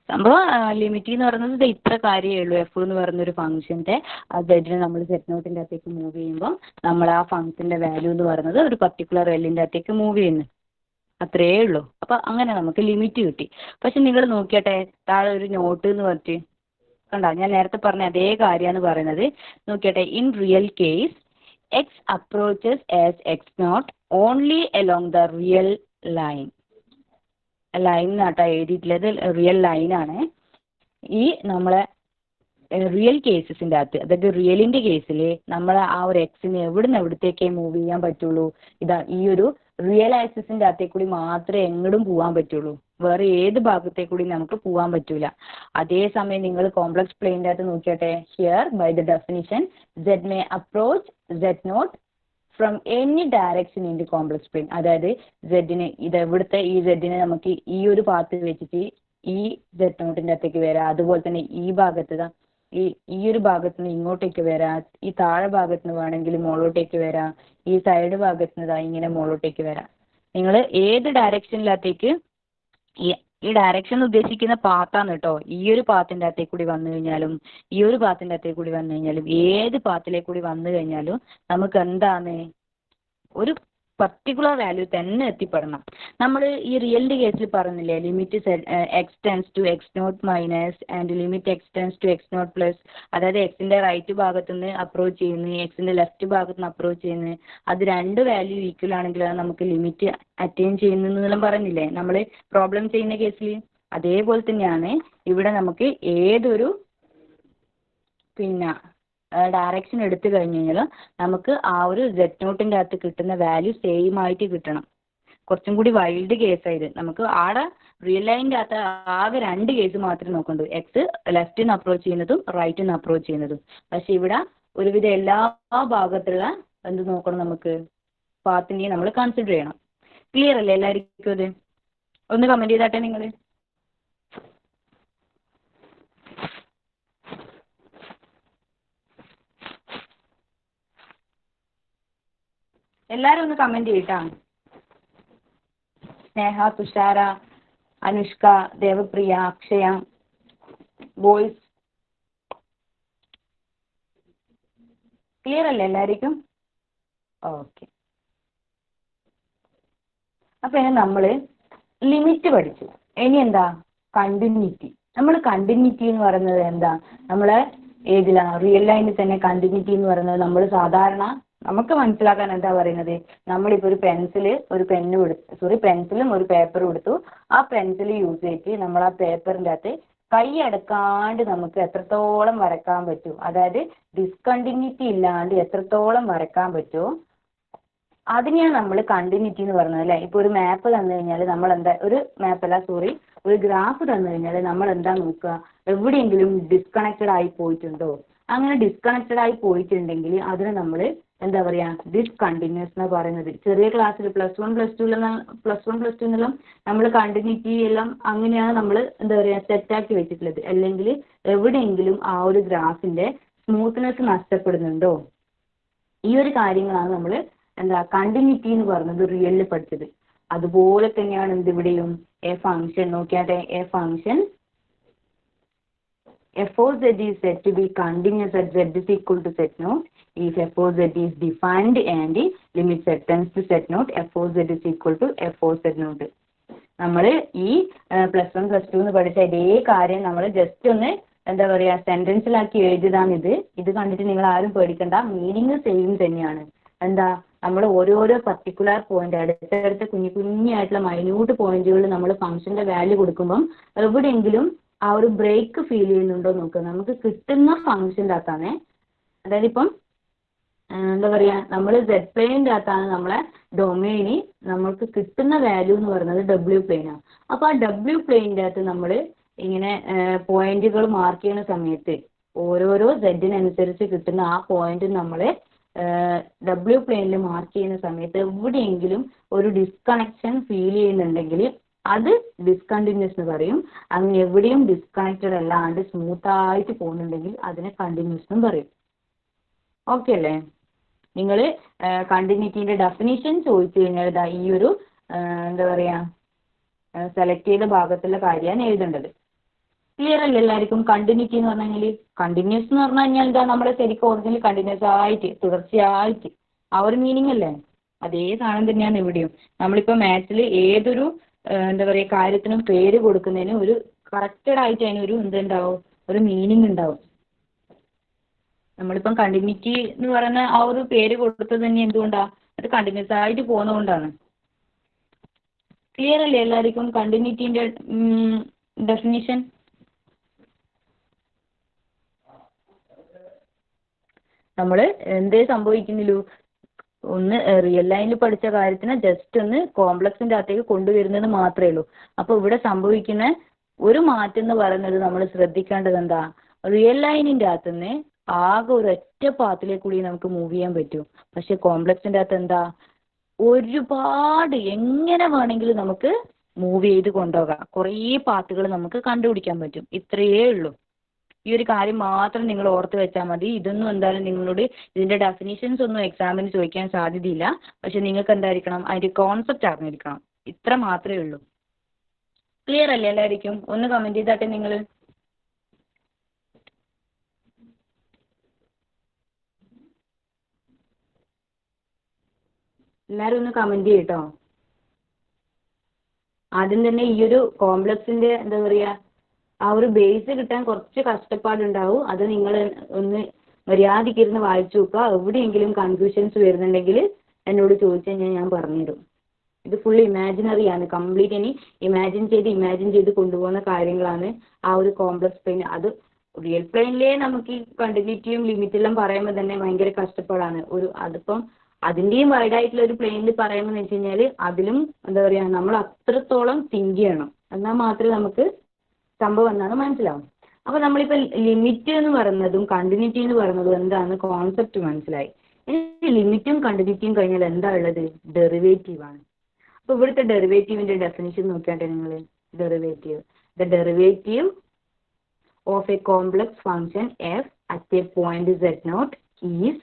Speaker 1: സംഭവം ലിമിറ്റ് എന്ന് പറയുന്നത് ഇത്ര കാര്യമേ ഉള്ളൂ. എഫ് എന്ന് പറയുന്നൊരു ഫംഗ്ഷൻ്റെ സെഡിനെ നമ്മൾ സെറ്റ് നോട്ടിൻ്റെ അകത്തേക്ക് മൂവ് ചെയ്യുമ്പോൾ നമ്മൾ ആ ഫംഗ്ഷൻ്റെ വാല്യൂ എന്ന് പറയുന്നത് ഒരു പർട്ടിക്കുലർ എല്ലിൻ്റെ അകത്തേക്ക് മൂവ് ചെയ്യുന്നു. അത്രയേ ഉള്ളൂ. അപ്പം അങ്ങനെ നമുക്ക് ലിമിറ്റ് കിട്ടി. പക്ഷെ നിങ്ങൾ നോക്കിയാട്ടെ, താഴെ ഒരു നോട്ട് എന്ന് പറഞ്ഞിട്ട് കണ്ടോ, ഞാൻ നേരത്തെ പറഞ്ഞ അതേ കാര്യമാണ് പറയുന്നത്. നോക്കിയാട്ടെ, in real case x approaches as x not only along the real line. Line എന്നാട്ടോ എഴുതിയിട്ടുള്ളത്, റിയൽ ലൈനാണ്. ഈ നമ്മളെ റിയൽ കേസസിൻ്റെ അകത്ത്, അതായത് റിയലിൻ്റെ കേസിൽ നമ്മൾ ആ ഒരു എക്സിന് എവിടുന്ന് എവിടത്തേക്കേ മൂവ് ചെയ്യാൻ പറ്റുള്ളൂ, ഇതാ ഈ ഒരു റിയൽ ആക്സിസിൻ്റെ അകത്തേക്ക് കൂടി മാത്രമേ എങ്ങോട്ടും പോകാൻ പറ്റുള്ളൂ. വേറെ ഏത് ഭാഗത്തേക്ക് കൂടി നമുക്ക് പോകാൻ പറ്റൂല. അതേസമയം നിങ്ങൾ കോംപ്ലക്സ് പ്ലെയിൻ്റെ അകത്ത് നോക്കിയാട്ടെ, here by the definition z may approach z not from any direction in the complex plane. അതായത് സെഡിന് ഇവിടുത്തെ ഈ സെഡിനെ നമുക്ക് ഈ ഒരു പാത്ത് വെച്ചിട്ട് ഈ സെഡ് നോട്ടിൻ്റെ അകത്തേക്ക് വരാം. അതുപോലെ തന്നെ ഈ ഭാഗത്ത് ഈ ഒരു ഭാഗത്ത് നിന്ന് ഇങ്ങോട്ടേക്ക് വരാം. ഈ താഴെ ഭാഗത്ത് നിന്ന് വേണമെങ്കിൽ മുകളിലോട്ടേക്ക് വരാം. ഈ സൈഡ് ഭാഗത്ത് നിന്ന് ഇങ്ങനെ മുകളിലോട്ടേക്ക് വരാം. നിങ്ങൾ ഏത് ഡയറക്ഷനിലത്തേക്ക് ഈ ഡയറക്ഷൻ ഉദ്ദേശിക്കുന്ന പാത്താണ് കേട്ടോ. ഈ ഒരു പാത്തിൻ്റെ അകത്തേക്ക് കൂടി വന്നു കഴിഞ്ഞാലും ഈ ഒരു പാത്തിൻ്റെ അകത്തേക്ക് കൂടി വന്നു കഴിഞ്ഞാലും ഏത് പാത്തിലേക്ക് കൂടി വന്നു കഴിഞ്ഞാലും നമുക്ക് എന്താണ് ഒരു പർട്ടിക്കുലർ വാല്യൂ തന്നെ എത്തിപ്പെടണം. നമ്മൾ ഈ റിയലിൻ്റെ കേസിൽ പറഞ്ഞില്ലേ, limit x tends to x not minus and limit x tends to x not plus. അതായത് എക്സിൻ്റെ റൈറ്റ് ഭാഗത്തു നിന്ന് അപ്രോച്ച് ചെയ്യുന്നു, എക്സിൻ്റെ ലെഫ്റ്റ് ഭാഗത്ത് നിന്ന് അപ്രോച്ച് ചെയ്യുന്നു. അത് രണ്ട് വാല്യൂ ഈക്വൽ ആണെങ്കിലാണ് നമുക്ക് ലിമിറ്റ് അറ്റൈൻ ചെയ്യുന്നതെന്നെല്ലാം പറഞ്ഞില്ലേ നമ്മൾ പ്രോബ്ലം ചെയ്യുന്ന കേസിൽ. അതേപോലെ തന്നെയാണ് ഇവിടെ നമുക്ക് ഏതൊരു ഡയറക്ഷൻ എടുത്തു കഴിഞ്ഞ് കഴിഞ്ഞാൽ നമുക്ക് ആ ഒരു സെഡ് നോട്ടിൻ്റെ അകത്ത് കിട്ടുന്ന വാല്യൂ സെയിം ആയിട്ട് കിട്ടണം. കുറച്ചും കൂടി വൈൽഡ് കേസായത്. നമുക്ക് ആടെ റിയൽ ലൈനിൻ്റെ അകത്ത് ആകെ രണ്ട് കേസ് മാത്രമേ നോക്കണ്ടൂ, എക്സ് ലെഫ്റ്റിൽ നിന്ന് അപ്രോച്ച് ചെയ്യുന്നതും റൈറ്റിൽ നിന്ന് അപ്രോച്ച് ചെയ്യുന്നതും. പക്ഷെ ഇവിടെ ഒരുവിധം എല്ലാ ഭാഗത്തുള്ള എന്ത് നോക്കണം, നമുക്ക് പാത്തിനെയും നമ്മൾ കൺസിഡർ ചെയ്യണം. ക്ലിയർ അല്ലേ എല്ലാവർക്കും? അത് ഒന്ന് കമൻറ്റ് ചെയ്താട്ടെ നിങ്ങൾ. എല്ലാവരും ഒന്ന് കമൻറ്റ് ചെയ്യട്ടാ. സ്നേഹ, തുഷാര, അനുഷ്ക, ദേവപ്രിയ, അക്ഷയ, ബോയ്സ് ക്ലിയർ അല്ലേ എല്ലാവർക്കും? ഓക്കെ. അപ്പൊ ഇനി നമ്മൾ ലിമിറ്റ് പഠിച്ചു. ഇനി എന്താ? കണ്ടിന്യൂറ്റി. നമ്മൾ കണ്ടിന്യൂറ്റി എന്ന് പറയുന്നത് എന്താ? നമ്മളെ ഏതിലാണ്? റിയൽ ലൈനിൽ തന്നെ കണ്ടിന്യൂറ്റി എന്ന് പറയുന്നത് നമ്മൾ സാധാരണ നമുക്ക് മനസ്സിലാക്കാൻ എന്താ പറയുന്നത്? നമ്മളിപ്പോൾ ഒരു പെൻസിലും ഒരു പേപ്പറും എടുത്തു. ആ പെൻസിൽ യൂസ് ചെയ്തിട്ട് നമ്മൾ ആ പേപ്പറിൻ്റെ അകത്ത് കൈ അടക്കാണ്ട് നമുക്ക് എത്രത്തോളം വരക്കാൻ പറ്റും, അതായത് ഡിസ്കണ്ടിന്യൂറ്റി ഇല്ലാണ്ട് എത്രത്തോളം വരക്കാൻ പറ്റുമോ അതിനെയാണ് നമ്മൾ കണ്ടിന്യൂറ്റി എന്ന് പറയുന്നത് അല്ലേ. ഇപ്പോൾ ഒരു മാപ്പ് തന്നു കഴിഞ്ഞാൽ നമ്മൾ എന്താ, ഒരു ഗ്രാഫ് തന്നു കഴിഞ്ഞാൽ നമ്മൾ എന്താ നോക്കുക, എവിടെയെങ്കിലും ഡിസ്കണക്റ്റഡ് ആയി പോയിട്ടുണ്ടോ? അങ്ങനെ ഡിസ്കണക്റ്റഡ് ആയി പോയിട്ടുണ്ടെങ്കിൽ അതിന് നമ്മൾ എന്താ പറയുക, ഡിസ്കണ്ടിന്യൂസ് എന്ന് പറയുന്നത്. ചെറിയ ക്ലാസ്സിൽ പ്ലസ് വൺ പ്ലസ് ടു എന്നെല്ലാം നമ്മൾ കണ്ടിന്യൂറ്റി എല്ലാം അങ്ങനെയാണ് നമ്മൾ എന്താ പറയുക സെറ്റാക്കി വെച്ചിട്ടുള്ളത്. അല്ലെങ്കിൽ എവിടെയെങ്കിലും ആ ഒരു ഗ്രാഫിൻ്റെ സ്മൂത്ത്നെസ് നഷ്ടപ്പെടുന്നുണ്ടോ, ഈ ഒരു കാര്യങ്ങളാണ് നമ്മൾ എന്താ കണ്ടിന്യൂറ്റി എന്ന് പറയുന്നത് റിയലിൽ പഠിച്ചത്. അതുപോലെ തന്നെയാണ് എന്തിവിടെയും എ ഫംഗ്ഷൻ നോക്കിയാട്ടെ. A function f of z is said to be continuous at z is equal to z naught if f of z is defined and limit z tends to z naught f of z is equal to f of z naught. നമ്മൾ ഈ plus one plus two എന്ന് പഠിച്ച ഇതേ കാര്യം നമ്മൾ just ഒന്ന് എന്താ പറയുക സെന്റൻസിലാക്കി എഴുതിയതാണ് ഇത്. ഇത് കണ്ടിട്ട് നിങ്ങൾ ആരും പേടിക്കണ്ട, മീനിങ് സെയിം തന്നെയാണ്. എന്താ, നമ്മൾ ഓരോരോ പർട്ടിക്കുലർ പോയിന്റ് അടുത്തടുത്ത കുഞ്ഞായിട്ടുള്ള മൈന്യൂട്ട് പോയിന്റുകളിൽ നമ്മൾ ഫംഗ്ഷന്റെ വാല്യൂ കൊടുക്കുമ്പം എവിടെയെങ്കിലും ആ ഒരു ബ്രേക്ക് ഫീൽ ചെയ്യുന്നുണ്ടോ നോക്കുക. നമുക്ക് കിട്ടുന്ന ഫംഗ്ഷൻ്റെ അകത്താണ്, അതായത് ഇപ്പം എന്താ പറയുക, നമ്മൾ സെഡ് പ്ലെയിനിൻ്റെ അകത്താണ് നമ്മളെ ഡൊമൈന്, നമ്മൾക്ക് കിട്ടുന്ന വാല്യൂ എന്ന് പറയുന്നത് ഡബ്ല്യു പ്ലെയിനാണ്. അപ്പോൾ ആ ഡബ്ല്യു പ്ലെയിനിൻ്റെ അകത്ത് നമ്മൾ ഇങ്ങനെ പോയിന്റുകൾ മാർക്ക് ചെയ്യുന്ന സമയത്ത് ഓരോരോ സെഡിനനുസരിച്ച് കിട്ടുന്ന ആ പോയിന്റ് നമ്മൾ ഡബ്ല്യു പ്ലെയിനിൽ മാർക്ക് ചെയ്യുന്ന സമയത്ത് എവിടെയെങ്കിലും ഒരു ഡിസ്കണക്ഷൻ ഫീൽ ചെയ്യുന്നുണ്ടെങ്കിൽ അത് ഡിസ്കണ്ടിന്യൂസ് എന്ന് പറയും. അങ്ങനെ എവിടെയും ഡിസ്കണക്റ്റഡ് അല്ലാണ്ട് സ്മൂത്ത് ആയിട്ട് പോകുന്നുണ്ടെങ്കിൽ അതിനെ കണ്ടിന്യൂസ് എന്നും പറയും. ഓക്കെ അല്ലേ? നിങ്ങൾ കണ്ടിന്യൂറ്റിൻ്റെ ഡെഫിനിഷൻ ചോദിച്ചു കഴിഞ്ഞാൽ ഇതാ ഈ ഒരു എന്താ പറയുക സെലക്ട് ചെയ്ത ഭാഗത്തുള്ള കാര്യമാണ് എഴുതേണ്ടത്. ക്ലിയർ അല്ലേ എല്ലാവർക്കും? കണ്ടിന്യൂറ്റി എന്ന് പറഞ്ഞു കഴിഞ്ഞാൽ, കണ്ടിന്യൂസ് എന്ന് പറഞ്ഞു കഴിഞ്ഞാൽ എന്താ, നമ്മുടെ ശരിക്കും ഒറിജിനൽ കണ്ടിന്യൂസ് ആയിട്ട് തുടർച്ചയായിട്ട് ആ ഒരു മീനിങ് അല്ലേ. അതേ സാധനം തന്നെയാണ് ഇവിടെയും. നമ്മളിപ്പോൾ മാത്സിൽ ഏതൊരു എന്താ പറയുക കാര്യത്തിനും പേര് കൊടുക്കുന്നതിന് ഒരു കറക്റ്റഡ് ആയിട്ട് അതിനൊരു എന്തുണ്ടാവും, ഒരു മീനിങ് ഉണ്ടാവും. നമ്മളിപ്പം കണ്ടിന്യൂറ്റി എന്ന് പറയുന്ന ആ ഒരു പേര് കൊടുത്തത് തന്നെ എന്തുകൊണ്ടാണ്, അത് കണ്ടിന്യൂസ് ആയിട്ട് പോകുന്നതുകൊണ്ടാണ്. ക്ലിയർ അല്ലേ എല്ലാവർക്കും കണ്ടിന്യൂറ്റിൻ്റെ ഡെഫിനിഷൻ? നമ്മൾ എന്തേ സംഭവിക്കുന്നില്ലൂ, ഒന്ന് റിയൽ ലൈനിൽ പഠിച്ച കാര്യത്തിന് ജസ്റ്റ് ഒന്ന് കോംപ്ലക്സിൻ്റെ അകത്തേക്ക് കൊണ്ടുവരുന്നത് മാത്രമേ ഉള്ളൂ. അപ്പോൾ ഇവിടെ സംഭവിക്കുന്ന ഒരു മാറ്റം എന്ന് പറയുന്നത് നമ്മൾ ശ്രദ്ധിക്കേണ്ടത് എന്താ, റിയൽ ലൈനിൻ്റെ അകത്തുനിന്ന് ആകെ ഒരൊറ്റ പാത്തിലേക്ക് കൂടി നമുക്ക് മൂവ് ചെയ്യാൻ പറ്റും. പക്ഷെ കോംപ്ലക്സിൻ്റെ അകത്ത് എന്താ, ഒരുപാട് എങ്ങനെ വേണമെങ്കിലും നമുക്ക് മൂവ് ചെയ്ത് കൊണ്ടുപോകാം. കുറേ പാത്തുകൾ നമുക്ക് കണ്ടുപിടിക്കാൻ പറ്റും. ഇത്രയേ ഉള്ളൂ. ഈ ഒരു കാര്യം മാത്രം നിങ്ങൾ ഓർത്ത് വെച്ചാൽ മതി. ഇതൊന്നും എന്തായാലും നിങ്ങളോട് ഇതിൻ്റെ ഡെഫിനിഷൻസ് ഒന്നും എക്സാമിന് ചോദിക്കാൻ സാധ്യതയില്ല. പക്ഷെ നിങ്ങൾക്ക് എന്തായിരിക്കണം, അതിൻ്റെ കോൺസെപ്റ്റ് അറിഞ്ഞിരിക്കണം. ഇത്ര മാത്രമേ ഉള്ളൂ. ക്ലിയർ അല്ലേ എല്ലാവർക്കും? ഒന്ന് കമൻറ്റ് ചെയ്താട്ടെ നിങ്ങൾ. എല്ലാവരും ഒന്ന് കമൻറ്റ് ചെയ്യട്ടോ. ആദ്യം തന്നെ ഈ ഒരു കോംപ്ലക്സിൻ്റെ എന്താ പറയുക ആ ഒരു ബേസ് കിട്ടാൻ കുറച്ച് കഷ്ടപ്പാടുണ്ടാവും. അത് നിങ്ങൾ ഒന്ന് മര്യാദയ്ക്കിരുന്ന് വായിച്ചു നോക്കുക. എവിടെയെങ്കിലും കൺഫ്യൂഷൻസ് വരുന്നുണ്ടെങ്കിൽ എന്നോട് ചോദിച്ചു കഴിഞ്ഞാൽ ഞാൻ പറഞ്ഞുതരും. ഇത് ഫുൾ ഇമാജിനറി ആണ്, കംപ്ലീറ്റ് ഇനി ഇമാജിൻ ചെയ്ത് കൊണ്ടുപോകുന്ന കാര്യങ്ങളാണ് ആ ഒരു കോംപ്ലക്സ് പ്ലെയിൻ. അത് റിയൽ പ്ലെയിനിലേ നമുക്ക് ഈ കണ്ടിന്യൂറ്റിയും ലിമിറ്റെല്ലാം പറയുമ്പോൾ തന്നെ ഭയങ്കര കഷ്ടപ്പാടാണ്. അതിപ്പം അതിൻ്റെയും വൈഡായിട്ടുള്ള ഒരു പ്ലെയിനിൽ പറയുമ്പോൾ വെച്ച് കഴിഞ്ഞാൽ അതിലും എന്താ പറയുക നമ്മൾ അത്രത്തോളം തിങ്ക് ചെയ്യണം, എന്നാൽ മാത്രമേ നമുക്ക് സംഭവം എന്നാണ് മനസ്സിലാവും. അപ്പോൾ നമ്മളിപ്പോൾ ലിമിറ്റ് എന്ന് പറയുന്നതും കണ്ടിന്യൂറ്റി എന്ന് പറയുന്നതും എന്താണ് കോൺസെപ്റ്റ് മനസ്സിലായി. ഇനി ലിമിറ്റും കണ്ടിന്യൂറ്റിയും കഴിഞ്ഞാൽ എന്താ ഉള്ളത്, ഡെറിവേറ്റീവ് ആണ്. അപ്പോൾ ഇവിടുത്തെ ഡെറിവേറ്റീവിൻ്റെ ഡെഫിനിഷൻ നോക്കിയാട്ടെ നിങ്ങൾ. The derivative of A complex function F at a point z naught is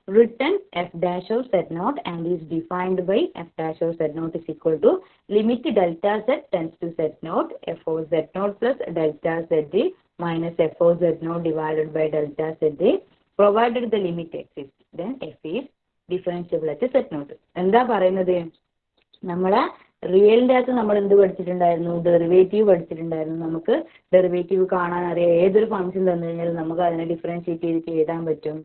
Speaker 1: written f dash of z naught and is defined by f dash of z naught is equal to limit delta z tends to z naught f of z naught plus delta z minus f of z naught divided by delta z provided the limit exists. then f is differentiable at z naught. എന്താ പറയുന്നത്? നമ്മളെ റിയലിൻ്റെ അകത്ത് നമ്മൾ എന്ത് പഠിച്ചിട്ടുണ്ടായിരുന്നു? Derivative പഠിച്ചിട്ടുണ്ടായിരുന്നു. നമുക്ക് derivative കാണാൻ അറിയാം. ഏതൊരു ഫംഗ്ഷൻ തന്നു കഴിഞ്ഞാൽ നമുക്ക് അതിനെ ഡിഫറൻഷിയേറ്റ് ചെയ്തിട്ട് എഴുതാൻ പറ്റും.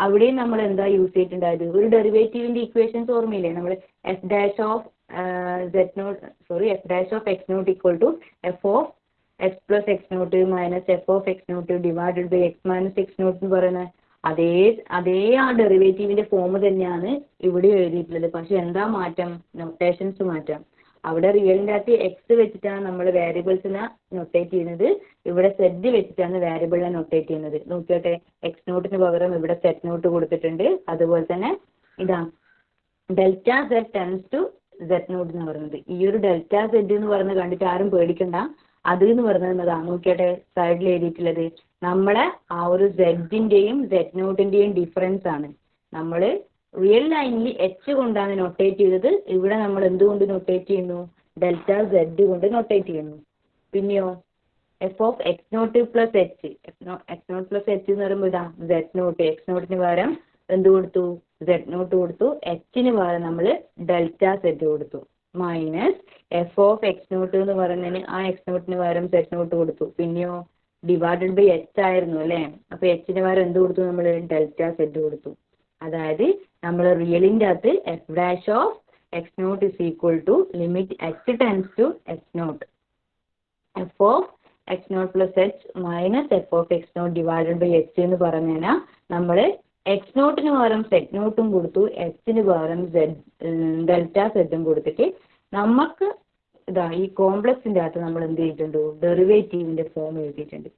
Speaker 1: അവിടെയും നമ്മൾ എന്താ യൂസ് ചെയ്തിട്ടുണ്ടായത്? ഒരു ഡെറിവേറ്റീവിന്റെ ഇക്വേഷൻസ് ഓർമ്മയില്ലേ? നമ്മൾ f dash of f dash of x not equal to f of x plus x not minus f of x not divided by x minus x not എന്ന് പറയുന്നത് അതേ ആ ഡെറിവേറ്റീവിന്റെ ഫോം തന്നെയാണ് ഇവിടെ എഴുതിയിട്ടുള്ളത്. പക്ഷെ എന്താ മാറ്റം? നൊട്ടേഷൻസ് മാറ്റാം. അവിടെ റിയലിൻ്റെ അകത്ത് എക്സ് വെച്ചിട്ടാണ് നമ്മൾ വേരിയബിൾസിനെ നൊട്ടേറ്റ് ചെയ്യുന്നത്. ഇവിടെ സെഡ് വെച്ചിട്ടാണ് വേരിയബിളിനെ നൊട്ടേറ്റ് ചെയ്യുന്നത്. നോക്കിയോട്ടെ, എക്സ് നോട്ടിന് പകരം ഇവിടെ സെറ്റ് നോട്ട് കൊടുത്തിട്ടുണ്ട്. അതുപോലെ തന്നെ ഇതാ delta z tends to z not എന്ന് പറയുന്നത്. ഈ ഒരു ഡെൽറ്റ സെഡ് എന്ന് പറയുന്നത് കണ്ടിട്ട് ആരും പേടിക്കണ്ട. അത് എന്ന് പറയുന്നത് നോക്കിയോട്ടെ സൈഡിൽ എഴുതിയിട്ടുള്ളത് നമ്മളെ ആ ഒരു സെഡിന്റെയും സെഡ് നോട്ടിന്റെയും ഡിഫറൻസ് ആണ്. നമ്മൾ റിയൽ ലൈനിൽ എച്ച് കൊണ്ടാണ് നൊട്ടേറ്റ് ചെയ്തത്. ഇവിടെ നമ്മൾ എന്തുകൊണ്ട് നൊട്ടേറ്റ് ചെയ്യുന്നു? ഡെൽറ്റ സെഡ് കൊണ്ട് നൊട്ടേറ്റ് ചെയ്യുന്നു. പിന്നെയോ f of x not plus h, x not plus h എന്ന് പറയുമ്പോൾ ഇതാ സെഡ് നോട്ട്. എക്സ് നോട്ടിന് പകരം എന്ത് കൊടുത്തു? സെഡ് നോട്ട് കൊടുത്തു. എച്ചിന് പകരം നമ്മൾ ഡെൽറ്റ സെഡ് കൊടുത്തു. Minus f of x not എന്ന് പറയുന്നതിന് ആ എക്സ് നോട്ടിന് പകരം സെഡ് നോട്ട് കൊടുത്തു. പിന്നെയോ ഡിവൈഡഡ് ബൈ എച്ച് ആയിരുന്നു അല്ലേ? അപ്പൊ എച്ചിന് പകരം എന്ത് കൊടുത്തു? നമ്മൾ ഡെൽറ്റ സെഡ് കൊടുത്തു. അതായത് നമ്മൾ റിയലിൻ്റെ അകത്ത് f dash of x not is equal to limit h tends to x not f of x not plus h minus f of x not divided by h എന്ന് പറഞ്ഞാൽ നമ്മൾ എക്സ് നോട്ടിന് പകരം Z നോട്ടും കൊടുത്തു, എച്ചിന് പകരം ഡെൽറ്റ സെഡും കൊടുത്തിട്ട് നമുക്ക് ഇതാ ഈ കോംപ്ലക്സിൻ്റെ അകത്ത് നമ്മൾ എന്ത് ചെയ്തിട്ടുണ്ട്? ഡെറിവേറ്റീവിന്റെ ഫോം എഴുതിയിട്ടുണ്ട്.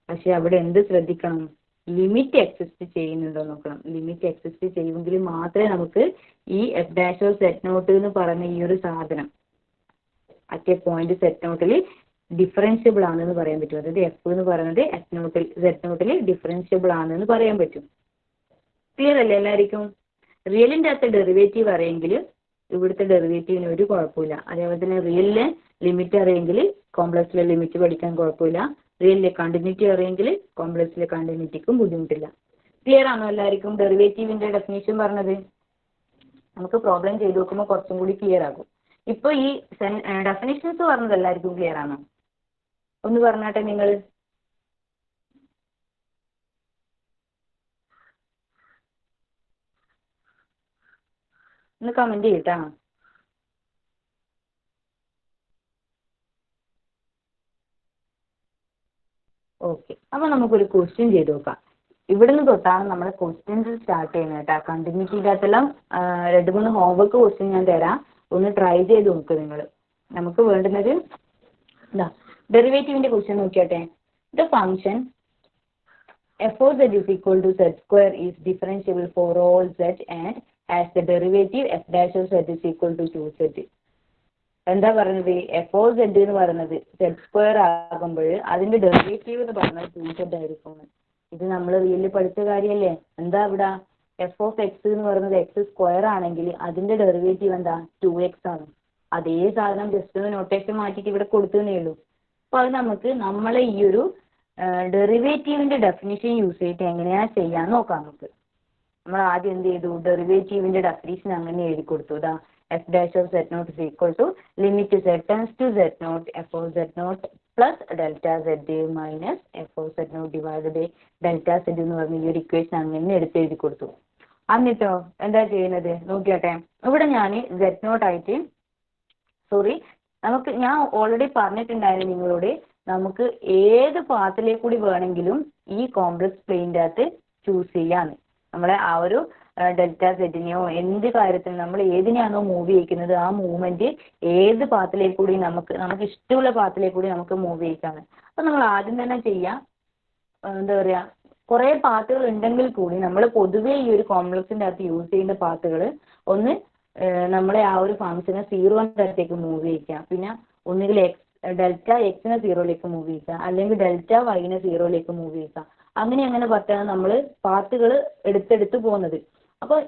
Speaker 1: പക്ഷെ അവിടെ എന്ത് ശ്രദ്ധിക്കണം? ലിമിറ്റ് എക്സിസ്റ്റ് ചെയ്യുന്നുണ്ടോ നോക്കണം. ലിമിറ്റ് എക്സിസ്റ്റ് ചെയ്യുമെങ്കിൽ മാത്രമേ നമുക്ക് ഈ f dash of z not എന്ന് പറഞ്ഞ ഈ ഒരു സാധനം അറ്റ് എ പോയിന്റ് സെറ്റ് നോട്ടിൽ ഡിഫറൻഷ്യബിൾ ആണെന്ന് പറയാൻ പറ്റും. അതായത് എഫ് എന്ന് പറയുന്നത് എഫ് നോട്ടിൽ സെറ്റ് നോട്ടിൽ ഡിഫറൻഷ്യബിൾ ആണെന്ന് പറയാൻ പറ്റും. ക്ലിയർ അല്ലേ എല്ലാവർക്കും? റിയലിൻ്റെ അകത്ത് ഡെറിവേറ്റീവ് അറിയെങ്കിൽ ഇവിടുത്തെ ഡെറിവേറ്റീവിന് ഒരു കുഴപ്പമില്ല. അതേപോലെ തന്നെ റിയലിലെ ലിമിറ്റ് അറിയെങ്കിൽ കോംപ്ലക്സിലെ ലിമിറ്റ് പഠിക്കാൻ കുഴപ്പമില്ല. റിയലിലെ കണ്ടിന്യൂറ്റി അറിയെങ്കിൽ കോംപ്ലക്സിലെ കണ്ടിന്യൂറ്റിക്കും ബുദ്ധിമുട്ടില്ല. ക്ലിയർ ആണോ എല്ലാവർക്കും? ഡെറിവേറ്റീവിന്റെ ഡെഫിനേഷൻ പറഞ്ഞത് നമുക്ക് പ്രോബ്ലം ചെയ്ത് നോക്കുമ്പോൾ കുറച്ചും കൂടി ക്ലിയർ ആകും. ഇപ്പോൾ ഈ ഡെഫിനേഷൻസ് പറഞ്ഞത് എല്ലാവർക്കും ക്ലിയർ ആണോ? ഒന്ന് പറഞ്ഞാട്ടെ നിങ്ങൾ. ഒന്ന് കമന്റ് ചെയ്യട്ടാ. ഓക്കെ, അപ്പൊ നമുക്കൊരു ക്വസ്റ്റ്യൻ ചെയ്ത് നോക്കാം. ഇവിടുന്ന് തൊട്ടാണ് നമ്മുടെ ക്വസ്റ്റ്യൻസ് സ്റ്റാർട്ട് ചെയ്യുന്നത് കേട്ടോ. കണ്ടിന്യൂറ്റിൻ്റെ അകത്തെല്ലാം 2-3 ഹോംവർക്ക് ക്വസ്റ്റ്യൻ ഞാൻ തരാം. ഒന്ന് ട്രൈ ചെയ്ത് നോക്ക് നിങ്ങൾ. നമുക്ക് വേണ്ടുന്നത് എന്താ? ഡെറിവേറ്റീവിന്റെ ക്വസ്റ്റ്യൻ നോക്കിയാട്ടെ. The function f of z is equal to z square is differentiable for all z and as the derivative f dash of z is equal to 2z. എന്താ പറയുന്നത്? എഫ് ഓഫ് സെഡ് എന്ന് പറയുന്നത് Z square ആകുമ്പോൾ അതിന്റെ derivative എന്ന് പറയുന്നത് 2z ആയിരിക്കും. ഇത് നമ്മൾ റിയലിൽ പഠിച്ച കാര്യമല്ലേ? എന്താ ഇവിടെ എഫ് ഓഫ് എക്സ് എന്ന് പറയുന്നത് എക്സ് സ്ക്വയർ ആണെങ്കിൽ അതിന്റെ ഡെറിവേറ്റീവ് എന്താ? 2x ആണ്. അതേ സാധനം ജസ്റ്റ് ഒന്ന് നൊട്ടേഷൻ മാറ്റിയിട്ട് ഇവിടെ കൊടുത്തേ ഉള്ളൂ. അപ്പോൾ അത് നമുക്ക് നമ്മളെ ഈ ഒരു ഡെറിവേറ്റീവിന്റെ ഡെഫിനിഷൻ യൂസ് ചെയ്തിട്ട് എങ്ങനെയാ ചെയ്യാൻ നോക്കാം. നമുക്ക് നമ്മൾ ആദ്യം എന്ത് ചെയ്തു? ഡെറിവേറ്റീവിന്റെ ഡെഫിനിഷൻ അങ്ങനെ എഴുതി കൊടുത്തു. ഇതാ f dash of z not is equal to limit z tends to z not f of z not plus delta z minus f of z not divide by delta z എന്ന് പറഞ്ഞ ഈ ഒരു equation അങ്ങനെ എടുത്ത് എഴുതി കൊടുത്തു. എന്നിട്ടോ എന്താ ചെയ്യുന്നത് നോക്കിയാട്ടെ. ഇവിടെ ഞാൻ സെഡ് നോട്ട് ആയിട്ട് ഞാൻ ഓൾറെഡി പറഞ്ഞിട്ടുണ്ടായിരുന്നു നിങ്ങളോട്, നമുക്ക് ഏത് പാത്തിലേക്ക് കൂടി വേണമെങ്കിലും ഈ കോംപ്ലക്സ് പ്ലെയിൻ്റെ അകത്ത് ചൂസ് ചെയ്യാന്ന്. നമ്മളെ ആ ഒരു ഡെൽറ്റ സെറ്റിനെയോ എന്ത് കാര്യത്തിനും നമ്മൾ ഏതിനെയാണോ മൂവ് ചെയ്യിക്കുന്നത് ആ മൂവ്മെന്റ് ഏത് പാത്തിലേക്ക് കൂടി നമുക്ക് ഇഷ്ടമുള്ള പാത്തിലേക്ക് കൂടി നമുക്ക് മൂവ് ചെയ്യിക്കാണ്. അപ്പൊ നമ്മൾ ആദ്യം തന്നെ ചെയ്യാം, എന്താ പറയാ, കുറെ പാത്തുകൾ ഉണ്ടെങ്കിൽ കൂടി നമ്മൾ പൊതുവേ ഈ ഒരു കോംപ്ലക്സിന്റെ അകത്ത് യൂസ് ചെയ്യുന്ന പാത്തുകൾ ഒന്ന് നമ്മളെ ആ ഒരു ഫംഗ്ഷനെ 0ന്റെ അടുത്തേക്ക് മൂവ് ചെയ്യിക്കാം. പിന്നെ ഒന്നുകിൽ ഡെൽറ്റ എക്സിനെ 0ലേക്ക് മൂവ് ചെയ്യിക്കാം, അല്ലെങ്കിൽ ഡെൽറ്റ വൈനെ 0ലേക്ക് മൂവ് ചെയ്യിക്കാം. അങ്ങനെ പറഞ്ഞാണ് നമ്മൾ പാത്തുകൾ എടുത്തെടുത്ത് പോകുന്നത്. അപ്പോൾ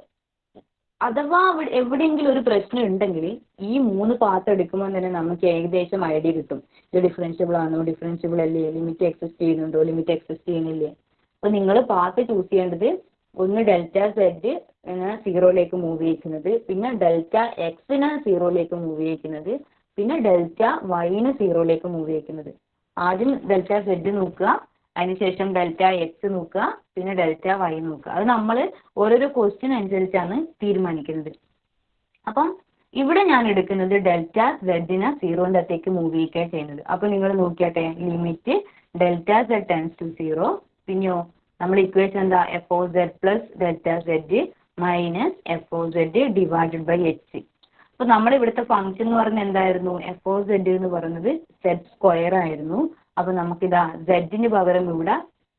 Speaker 1: അഥവാ എവിടെയെങ്കിലും ഒരു പ്രശ്നം ഉണ്ടെങ്കിൽ ഈ 3 പാത്ത് എടുക്കുമ്പോൾ തന്നെ നമുക്ക് ഏകദേശം ഐഡിയ കിട്ടും. ഇത് ഡിഫറൻഷ്യബിൾ ആണോ, ഡിഫറൻഷ്യബിൾ അല്ലേ, ലിമിറ്റ് എക്സിസ്റ്റ് ചെയ്യുന്നുണ്ടോ, ലിമിറ്റ് എക്സിസ്റ്റ് ചെയ്യുന്നില്ലേ. അപ്പോൾ നിങ്ങൾ പാത്ത് ചൂസ് ചെയ്യേണ്ടത് ഒന്ന് ഡെൽറ്റ സെഡ് സീറോയിലേക്ക് മൂവ് ചെയ്യിക്കുന്നത്, പിന്നെ ഡെൽറ്റ എക്സിന് സീറോയിലേക്ക് മൂവ് ചെയ്യിക്കുന്നത്, പിന്നെ ഡെൽറ്റ വൈന് സീറോയിലേക്ക് മൂവ് ചെയ്യിക്കുന്നത്. ആദ്യം ഡെൽറ്റ സെഡ് നോക്കുക, അതിനുശേഷം ഡെൽറ്റ എക്സ് നോക്കുക, പിന്നെ ഡെൽറ്റ വൈ നോക്കുക. അത് നമ്മൾ ഓരോരോ ക്വസ്റ്റ്യൻ അനുസരിച്ചാണ് തീരുമാനിക്കുന്നത്. അപ്പം ഇവിടെ ഞാൻ എടുക്കുന്നത് ഡെൽറ്റ സെഡിനെ സീറോന്റെ അകത്തേക്ക് മൂവ് ചെയ്യിക്കുക ചെയ്യുന്നത്. അപ്പൊ നിങ്ങൾ നോക്കിയാട്ടെ, limit delta z tends to zero, പിന്നെയോ നമ്മൾ ഇക്വേഷൻ എന്താ, f of z plus delta z minus f of z divided by h. അപ്പൊ നമ്മുടെ ഇവിടുത്തെ ഫംഗ്ഷൻ എന്ന് പറഞ്ഞാൽ എന്തായിരുന്നു, എഫ് ഓ സെഡ് എന്ന് പറയുന്നത് സെഡ് സ്ക്വയർ ആയിരുന്നു. അപ്പൊ നമുക്കിതാ സെഡിന് പകരം ഇവിടെ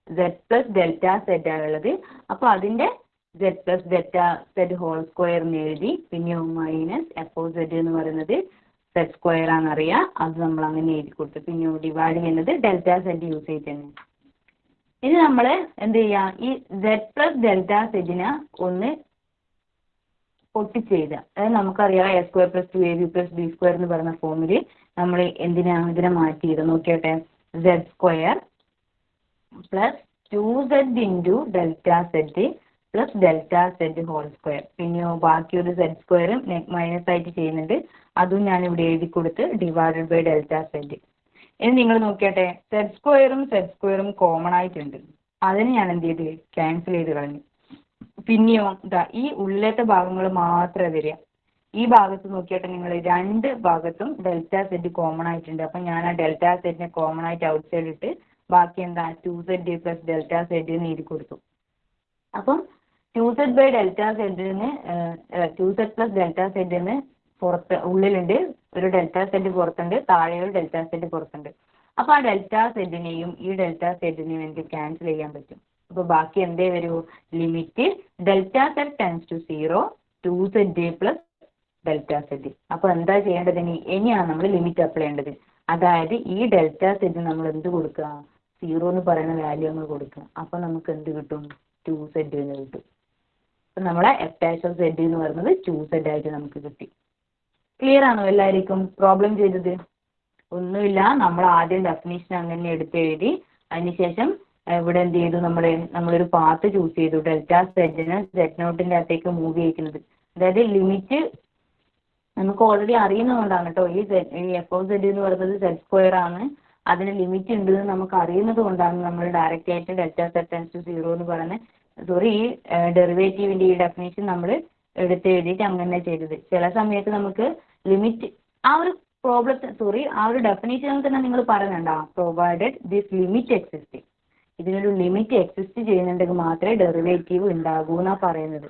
Speaker 1: സെഡ് പ്ലസ് ഡെൽറ്റ സെഡ് ആണുള്ളത്. അപ്പൊ അതിന്റെ z plus delta z whole square എന്ന് എഴുതി, പിന്നെയോ മൈനസ് എഫ് ഓ സെഡ് എന്ന് പറയുന്നത് സെഡ് സ്ക്വയർ ആണെന്നറിയാം, അത് നമ്മൾ അങ്ങനെ എഴുതി കൊടുത്തു. പിന്നെയോ ഡിവൈഡ് ചെയ്യുന്നത് ഡെൽറ്റ സെഡ് യൂസ് ചെയ്ത് തന്നെ. ഇനി നമ്മൾ എന്ത് ചെയ്യാ, ഈ സെഡ് പ്ലസ് ഡെൽറ്റ സെഡിനെ ഒന്ന് പൊട്ടിച്ചെഴുതുക. അതായത് നമുക്കറിയാം a square plus 2ab plus b square എന്ന് പറയുന്ന ഫോമിൽ നമ്മൾ ഇതിനെ മാറ്റിയത് നോക്കിയട്ടെ, z square plus 2z into delta z plus delta z whole square. പിന്നെയോ ബാക്കി ഒരു സെഡ് സ്ക്വയറും മൈനസ് ആയിട്ട് ചെയ്യുന്നുണ്ട്, അതും ഞാൻ ഇവിടെ എഴുതി കൊടുത്ത് ഡിവൈഡഡ് ബൈ ഡെൽറ്റ സെഡ്. ഇനി നിങ്ങൾ നോക്കിയട്ടെ, സെഡ് സ്ക്വയറും കോമൺ ആയിട്ടുണ്ട്, അതിന് ഞാൻ എന്ത് ചെയ്ത് ക്യാൻസൽ ചെയ്ത് കളഞ്ഞു. പിന്നെയോ ഇതാ ഈ ഉള്ളിലത്തെ ഭാഗങ്ങൾ മാത്രമേ വരിക. ഈ ഭാഗത്ത് നോക്കിയാട്ടെ നിങ്ങൾ, രണ്ട് ഭാഗത്തും ഡെൽറ്റ സെഡ് കോമൺ ആയിട്ടുണ്ട്. അപ്പം ഞാൻ ആ ഡെൽറ്റ സെഡിനെ കോമൺ ആയിട്ട് ഔട്ട് സൈഡ് ഇട്ട് ബാക്കി എന്താ 2z പ്ലസ് ഡെൽറ്റ സെഡ് എന്ന് എഴുതി കൊടുത്തു. അപ്പം 2z ബൈ ഡെൽറ്റ സെഡിന് 2z പ്ലസ് ഡെൽറ്റ സെഡിന് പുറത്ത് ഉള്ളിലുണ്ട് ഒരു ഡെൽറ്റ സെഡ് പുറത്തുണ്ട്, താഴെ ഒരു ഡെൽറ്റ സെഡ് പുറത്തുണ്ട്. അപ്പോൾ ആ ഡെൽറ്റ സെഡിനെയും ഈ ഡെൽറ്റ സെഡിനെയും എനിക്ക് ക്യാൻസൽ ചെയ്യാൻ പറ്റും. അപ്പോൾ ബാക്കി എന്തേ വരൂ, limit delta z tends to zero 2z plus delta z. അപ്പോൾ എന്താ ചെയ്യേണ്ടത്, ഇനിയാണ് നമ്മൾ ലിമിറ്റ് അപ്ലൈ ചെയ്യേണ്ടത്. അതായത് ഈ ഡെൽറ്റ സെഡ് നമ്മൾ എന്ത് കൊടുക്കുക, സീറോ എന്ന് പറയുന്ന വാല്യൂ നമ്മൾ കൊടുക്കുക. അപ്പോൾ നമുക്ക് എന്ത് കിട്ടും, 2z എന്ന് കിട്ടും. അപ്പം നമ്മളെ എഫ് ഡാഷ് ഓഫ് സെഡ് എന്ന് പറയുന്നത് 2z ആയിട്ട് നമുക്ക് കിട്ടി. ക്ലിയർ ആണോ എല്ലാവർക്കും? പ്രോബ്ലം ചെയ്തത് ഒന്നുമില്ല, നമ്മൾ ആദ്യം ഡെഫിനേഷൻ അങ്ങനെ എടുത്ത് എഴുതി, അതിനുശേഷം ഇവിടെ എന്ത് ചെയ്തു, നമ്മളൊരു പാത്ത് ചൂസ് ചെയ്തു, ഡെൽറ്റ സെഡിന് സെഡ് നോട്ടിൻ്റെ അകത്തേക്ക് മൂവ് ചെയ്യിക്കുന്നത്. അതായത് ലിമിറ്റ് നമുക്ക് ഓൾറെഡി അറിയുന്നതുകൊണ്ടാണ് കേട്ടോ, ഈ എഫ് ഓഫ് സെഡ് എന്ന് പറയുന്നത് സെഡ് സ്ക്വയർ ആണ്, അതിന് ലിമിറ്റ് ഉണ്ടെന്ന് നമുക്ക് അറിയുന്നത് കൊണ്ടാണ് നമ്മൾ ഡയറക്റ്റ് ആയിട്ട് delta z tends to zero എന്ന് പറയുന്നത്, ഈ ഡെറിവേറ്റീവിൻ്റെ ഈ ഡെഫിനേഷൻ നമ്മൾ എടുത്ത് എഴുതിയിട്ട് അങ്ങനെ ചെയ്തത്. ചില സമയത്ത് നമുക്ക് ലിമിറ്റ് ആ ഒരു ആ ഒരു ഡെഫിനേഷനിൽ തന്നെ നിങ്ങൾ പറയുന്നുണ്ടോ, പ്രൊവൈഡഡ് ദിസ് ലിമിറ്റ് എക്സിസ്റ്റ്, ഇതിനൊരു ലിമിറ്റ് എക്സിസ്റ്റ് ചെയ്യുന്നുണ്ടെങ്കിൽ മാത്രമേ ഡെറിവേറ്റീവ് ഉണ്ടാകൂ എന്നാണ് പറയുന്നത്.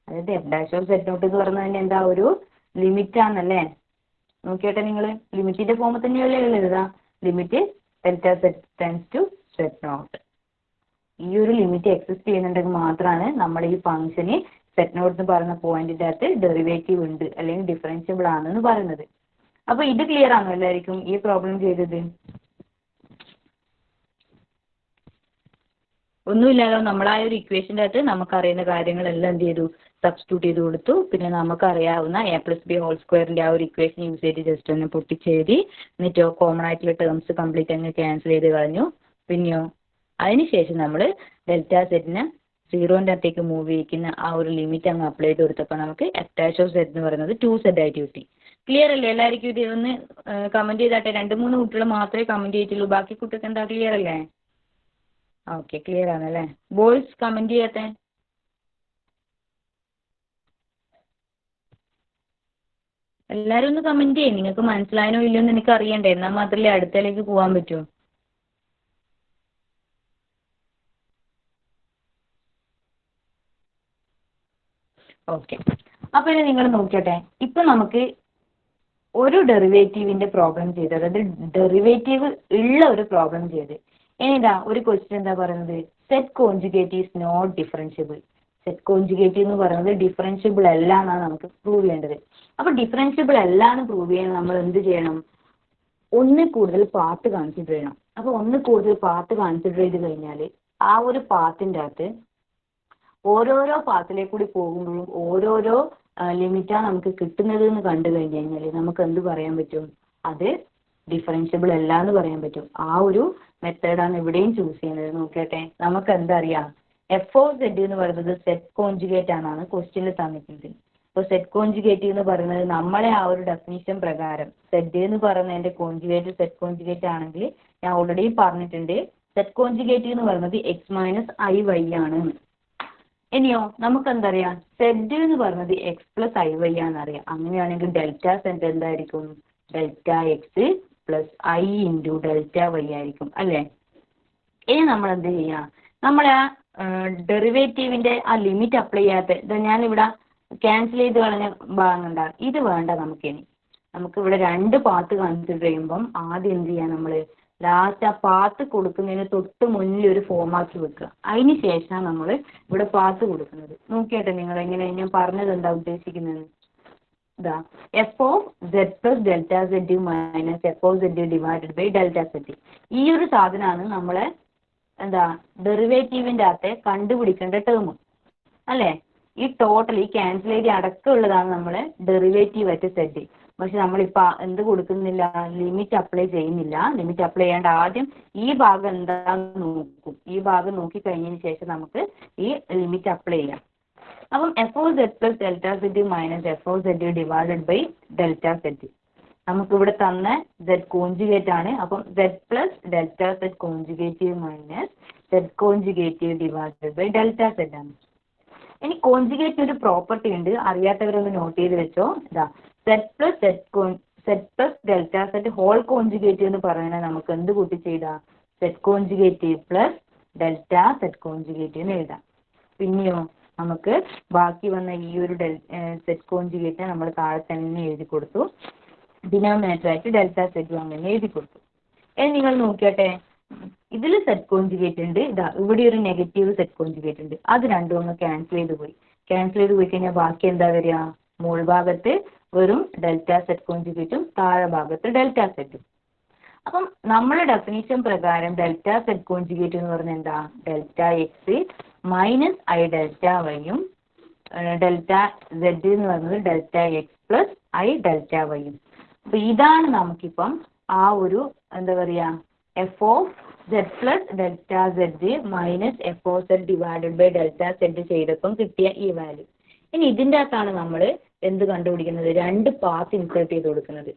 Speaker 1: അതായത് f dash of z not എന്ന് പറയുന്നത് തന്നെ എന്താ, ഒരു ലിമിറ്റ് ആണല്ലേ. നോക്കിയാട്ടെ നിങ്ങൾ, ലിമിറ്റിന്റെ ഫോമിൽ തന്നെയല്ലേ എഴുതുക, limit delta z tends to z not. ഈ ഒരു ലിമിറ്റ് എക്സിസ്റ്റ് ചെയ്യുന്നുണ്ടെങ്കിൽ മാത്രമാണ് നമ്മൾ ഈ ഫംഗ്ഷന് സെഡ് നോട്ട് എന്ന് പറയുന്ന പോയിന്റിന്റെ അകത്ത് ഡെറിവേറ്റീവ് ഉണ്ട് അല്ലെങ്കിൽ ഡിഫറൻഷ്യബിൾ ആണെന്ന് പറയുന്നത്. അപ്പോൾ ഇത് ക്ലിയർ ആണോ എല്ലാവർക്കും ഈ പ്രോബ്ലം ചെയ്തത്? ഒന്നുമില്ലല്ലോ, നമ്മളായ ഒരു ഇക്വേഷൻ്റെ അകത്ത് നമുക്കറിയുന്ന കാര്യങ്ങളെല്ലാം എന്ത് ചെയ്തു, സബ്സ്റ്റിറ്റ്യൂട്ട് ചെയ്ത് കൊടുത്തു. പിന്നെ നമുക്കറിയാവുന്ന എ പ്ലസ് ബി ഹോൾ സ്ക്വയറിൻ്റെ ആ ഒരു ഇക്വേഷൻ യൂസ് ചെയ്ത് ജസ്റ്റ് ഒന്ന് പൊട്ടിച്ചെഴുതി, എന്നിട്ടോ കോമൺ ആയിട്ടുള്ള ടേംസ് കംപ്ലീറ്റ് അങ്ങ് ക്യാൻസൽ ചെയ്ത് കളഞ്ഞു. പിന്നെയോ അതിനുശേഷം നമ്മൾ ഡെൽറ്റ സെഡിനെ സീറോൻ്റെ അകത്തേക്ക് മൂവ് ചെയ്യിക്കുന്ന ആ ഒരു ലിമിറ്റ് അങ്ങ് അപ്ലൈ ചെയ്ത് കൊടുത്തപ്പോൾ നമുക്ക് എഫ് ഡാഷ് ഓഫ് സെഡ് എന്ന് പറയുന്നത് 2z ആയിട്ട് കിട്ടി. ക്ലിയർ അല്ലേ എല്ലാവർക്കും? ഇത് ഒന്ന് കമൻറ്റ് ചെയ്താട്ടെ. 2-3 കുട്ടികൾ മാത്രമേ കമൻറ്റ് ചെയ്തിട്ടുള്ളൂ, ബാക്കി കുട്ടികൾക്ക് എന്താ ക്ലിയർ അല്ലേ? ഓക്കെ, ക്ലിയർ ആണല്ലേ. ബോയ്സ് കമൻറ്റ് ചെയ്യാത്തെ? എല്ലാവരും ഒന്ന് കമൻറ്റ് ചെയ്യും, നിങ്ങൾക്ക് മനസ്സിലായനോ ഇല്ലയോ എന്ന് എനിക്ക് അറിയണ്ടേ, എന്നാൽ മാത്രമല്ലേ അടുത്തതിലേക്ക് പോകാൻ പറ്റൂ. ഓക്കെ, അപ്പോൾ ഇനി നിങ്ങൾ നോക്കിയട്ടെ, ഇപ്പം നമുക്ക് ഒരു ഡെറിവേറ്റീവിൻ്റെ പ്രോബ്ലം ചെയ്ത്, അതായത് ഡെറിവേറ്റീവ് ഉള്ള ഒരു പ്രോബ്ലം ചെയ്ത്, ഇനി ഇതാ ഒരു ക്വസ്റ്റ്യൻ എന്താ പറയുന്നത്, z conjugate is not differentiable. Z conjugate എന്ന് പറയുന്നത് ഡിഫറൻഷ്യബിൾ അല്ല എന്നാണ് നമുക്ക് പ്രൂവ് ചെയ്യേണ്ടത്. അപ്പോൾ ഡിഫറൻഷ്യബിൾ അല്ല എന്ന് പ്രൂവ് ചെയ്യാൻ നമ്മൾ എന്ത് ചെയ്യണം, ഒന്നിൽ കൂടുതൽ പാത്ത് കൺസിഡർ ചെയ്യണം. അപ്പോൾ ഒന്നിൽ കൂടുതൽ പാത്ത് കൺസിഡർ ചെയ്ത് കഴിഞ്ഞാൽ ആ ഒരു പാത്തിൻ്റെ അകത്ത് ഓരോരോ പാത്തിലേക്ക് കൂടി പോകുമ്പോഴും ഓരോരോ ലിമിറ്റാണ് നമുക്ക് കിട്ടുന്നത് എന്ന് കണ്ടു കഴിഞ്ഞാൽ നമുക്ക് എന്ത് പറയാൻ പറ്റും, അത് ഡിഫറൻഷ്യബിൾ അല്ല എന്ന് പറയാൻ പറ്റും. ആ ഒരു മെത്തേഡാണ് ഇവിടെയും ചൂസ് ചെയ്യുന്നത്. നോക്കട്ടെ, നമുക്ക് എന്താ അറിയാം, എഫ് ഓഫ് സെഡ് എന്ന് പറയുന്നത് സെറ്റ് കോൺജുഗേറ്റ് ആണെന്നാണ് ക്വസ്റ്റ്യനിൽ തന്നിട്ടുണ്ട്. അപ്പോൾ സെറ്റ് കോൺജുഗേറ്റ് എന്ന് പറയുന്നത് നമ്മളെ ആ ഒരു ഡെഫിനിഷൻ പ്രകാരം സെഡ് എന്ന് പറയുന്നതിന്റെ കോൺജുഗേറ്റ് സെറ്റ് കോൺജുഗേറ്റ് ആണെങ്കിൽ ഞാൻ ഓൾറെഡി പറഞ്ഞിട്ടുണ്ട് സെറ്റ് കോൺജുഗേറ്റ് എന്ന് പറയുന്നത് എക്സ് മൈനസ് ഐ വൈ ആണ്. ഇനിയോ നമുക്ക് എന്തറിയാം, സെഡ് എന്ന് പറയുന്നത് എക്സ് പ്ലസ് ഐ വൈ ആണെന്നറിയാം. അങ്ങനെയാണെങ്കിൽ ഡെൽറ്റ സെഡ് എന്തായിരിക്കും, delta x plus i into delta y ആയിരിക്കും അല്ലേ. ഇനി നമ്മൾ എന്ത് ചെയ്യാം, നമ്മളെ ആ ഡെറിവേറ്റീവിന്റെ ആ ലിമിറ്റ് അപ്ലൈ ചെയ്യാത്ത ഞാനിവിടെ ക്യാൻസൽ ചെയ്ത് കളഞ്ഞ ഭാഗം ഉണ്ടാകും, ഇത് വേണ്ട നമുക്കിനി. നമുക്കിവിടെ രണ്ട് പാത്ത് കൺസിഡർ ചെയ്യുമ്പം ആദ്യം എന്ത് ചെയ്യാം, നമ്മൾ ലാസ്റ്റ് ആ പാത്ത് കൊടുക്കുന്നതിന് തൊട്ട് മുന്നിൽ ഒരു ഫോമാക്കി വെക്കുക. അതിന് ശേഷമാണ് നമ്മൾ ഇവിടെ പാത്ത് കൊടുക്കുന്നത്. നോക്കിയാട്ടെ നിങ്ങൾ എങ്ങനെ ഞാൻ പറഞ്ഞത് എന്താ ഉദ്ദേശിക്കുന്നത്. ഇതാ f of z plus delta z minus f of z divided by delta z. ഈ ഒരു സാധനമാണ് നമ്മളെ എന്താ ഡെറിവേറ്റീവിൻ്റെ അകത്തെ കണ്ടുപിടിക്കേണ്ട ടേം അല്ലേ. ഈ ടോട്ടൽ ഈ ക്യാൻസൽ ചെയ്ത് അടക്കമുള്ളതാണ് നമ്മളെ ഡെറിവേറ്റീവ് അറ്റ് സെഡ്. പക്ഷെ നമ്മളിപ്പോൾ എന്ത് കൊടുക്കുന്നില്ല, ലിമിറ്റ് അപ്ലൈ ചെയ്യുന്നില്ല. ലിമിറ്റ് അപ്ലൈ ചെയ്യാണ്ട് ആദ്യം ഈ ഭാഗം എന്താണെന്ന് നോക്കും. ഈ ഭാഗം നോക്കി കഴിഞ്ഞതിന് ശേഷം നമുക്ക് ഈ ലിമിറ്റ് അപ്ലൈ ചെയ്യാം. അപ്പം f of z plus delta z minus f of z divided by delta z. നമുക്കിവിടെ തന്ന സെഡ് കോൺജുഗേറ്റ് ആണ്. അപ്പം z plus delta z conjugative minus z conjugative divided by delta z ആണ്. ഇനി കോൺജുഗേറ്റ് ഒരു property ഉണ്ട്, അറിയാത്തവരൊന്ന് നോട്ട് ചെയ്ത് വെച്ചോ. ഇതാ z plus delta z whole conjugate എന്ന് പറയുന്നത് നമുക്ക് എന്ത് കൂട്ടി ചെയ്താ z conjugate plus delta z conjugate എന്ന് എഴുതാം. പിന്നെയോ നമുക്ക് ബാക്കി വന്ന ഈ ഒരു സെഡ് കോൺജുഗേറ്റ് നമ്മൾ താഴെ തന്നെ എഴുതി കൊടുത്തു. ഡിനോമിനേറ്റർ ആയിട്ട് ഡെൽറ്റ സെഡ് അങ്ങനെ എഴുതി കൊടുത്തു. ഇനി നിങ്ങൾ നോക്കിയാട്ടെ, ഇതിൽ സെറ്റ് കോൺജുഗേറ്റ് ഉണ്ട്, ഇതാ ഇവിടെ ഒരു നെഗറ്റീവ് സെറ്റ് കോൺജുഗേറ്റ് ഉണ്ട്. അത് രണ്ടും ഒന്ന് ക്യാൻസൽ ചെയ്ത് പോയി. ക്യാൻസൽ ചെയ്ത് പോയി കഴിഞ്ഞാൽ ബാക്കി എന്താ വരിക, മുകൾ ഭാഗത്ത് വെറും ഡെൽറ്റ സെറ്റ് കോൺജുഗേറ്റും താഴെ ഭാഗത്ത് ഡെൽറ്റ സെറ്റും. അപ്പം നമ്മുടെ ഡെഫിനിഷൻ പ്രകാരം ഡെൽറ്റ സെറ്റ് കോൺജുഗേറ്റ് എന്ന് പറഞ്ഞാൽ എന്താ, delta x minus i delta വൈയും ഡെൽറ്റ സെഡ് എന്ന് പറയുന്നത് delta x plus i delta വൈയും. അപ്പൊ ഇതാണ് നമുക്കിപ്പം ആ ഒരു എന്താ പറയുക f of z plus delta z minus f of z divided by delta z ചെയ്തപ്പം കിട്ടിയ ഈ വാല്യൂ. ഇനി ഇതിൻ്റെ അകത്താണ് നമ്മൾ എന്ത് കണ്ടുപിടിക്കുന്നത്, രണ്ട് പാത്ത് ഇൻസേർട്ട് ചെയ്ത് കൊടുക്കുന്നത്.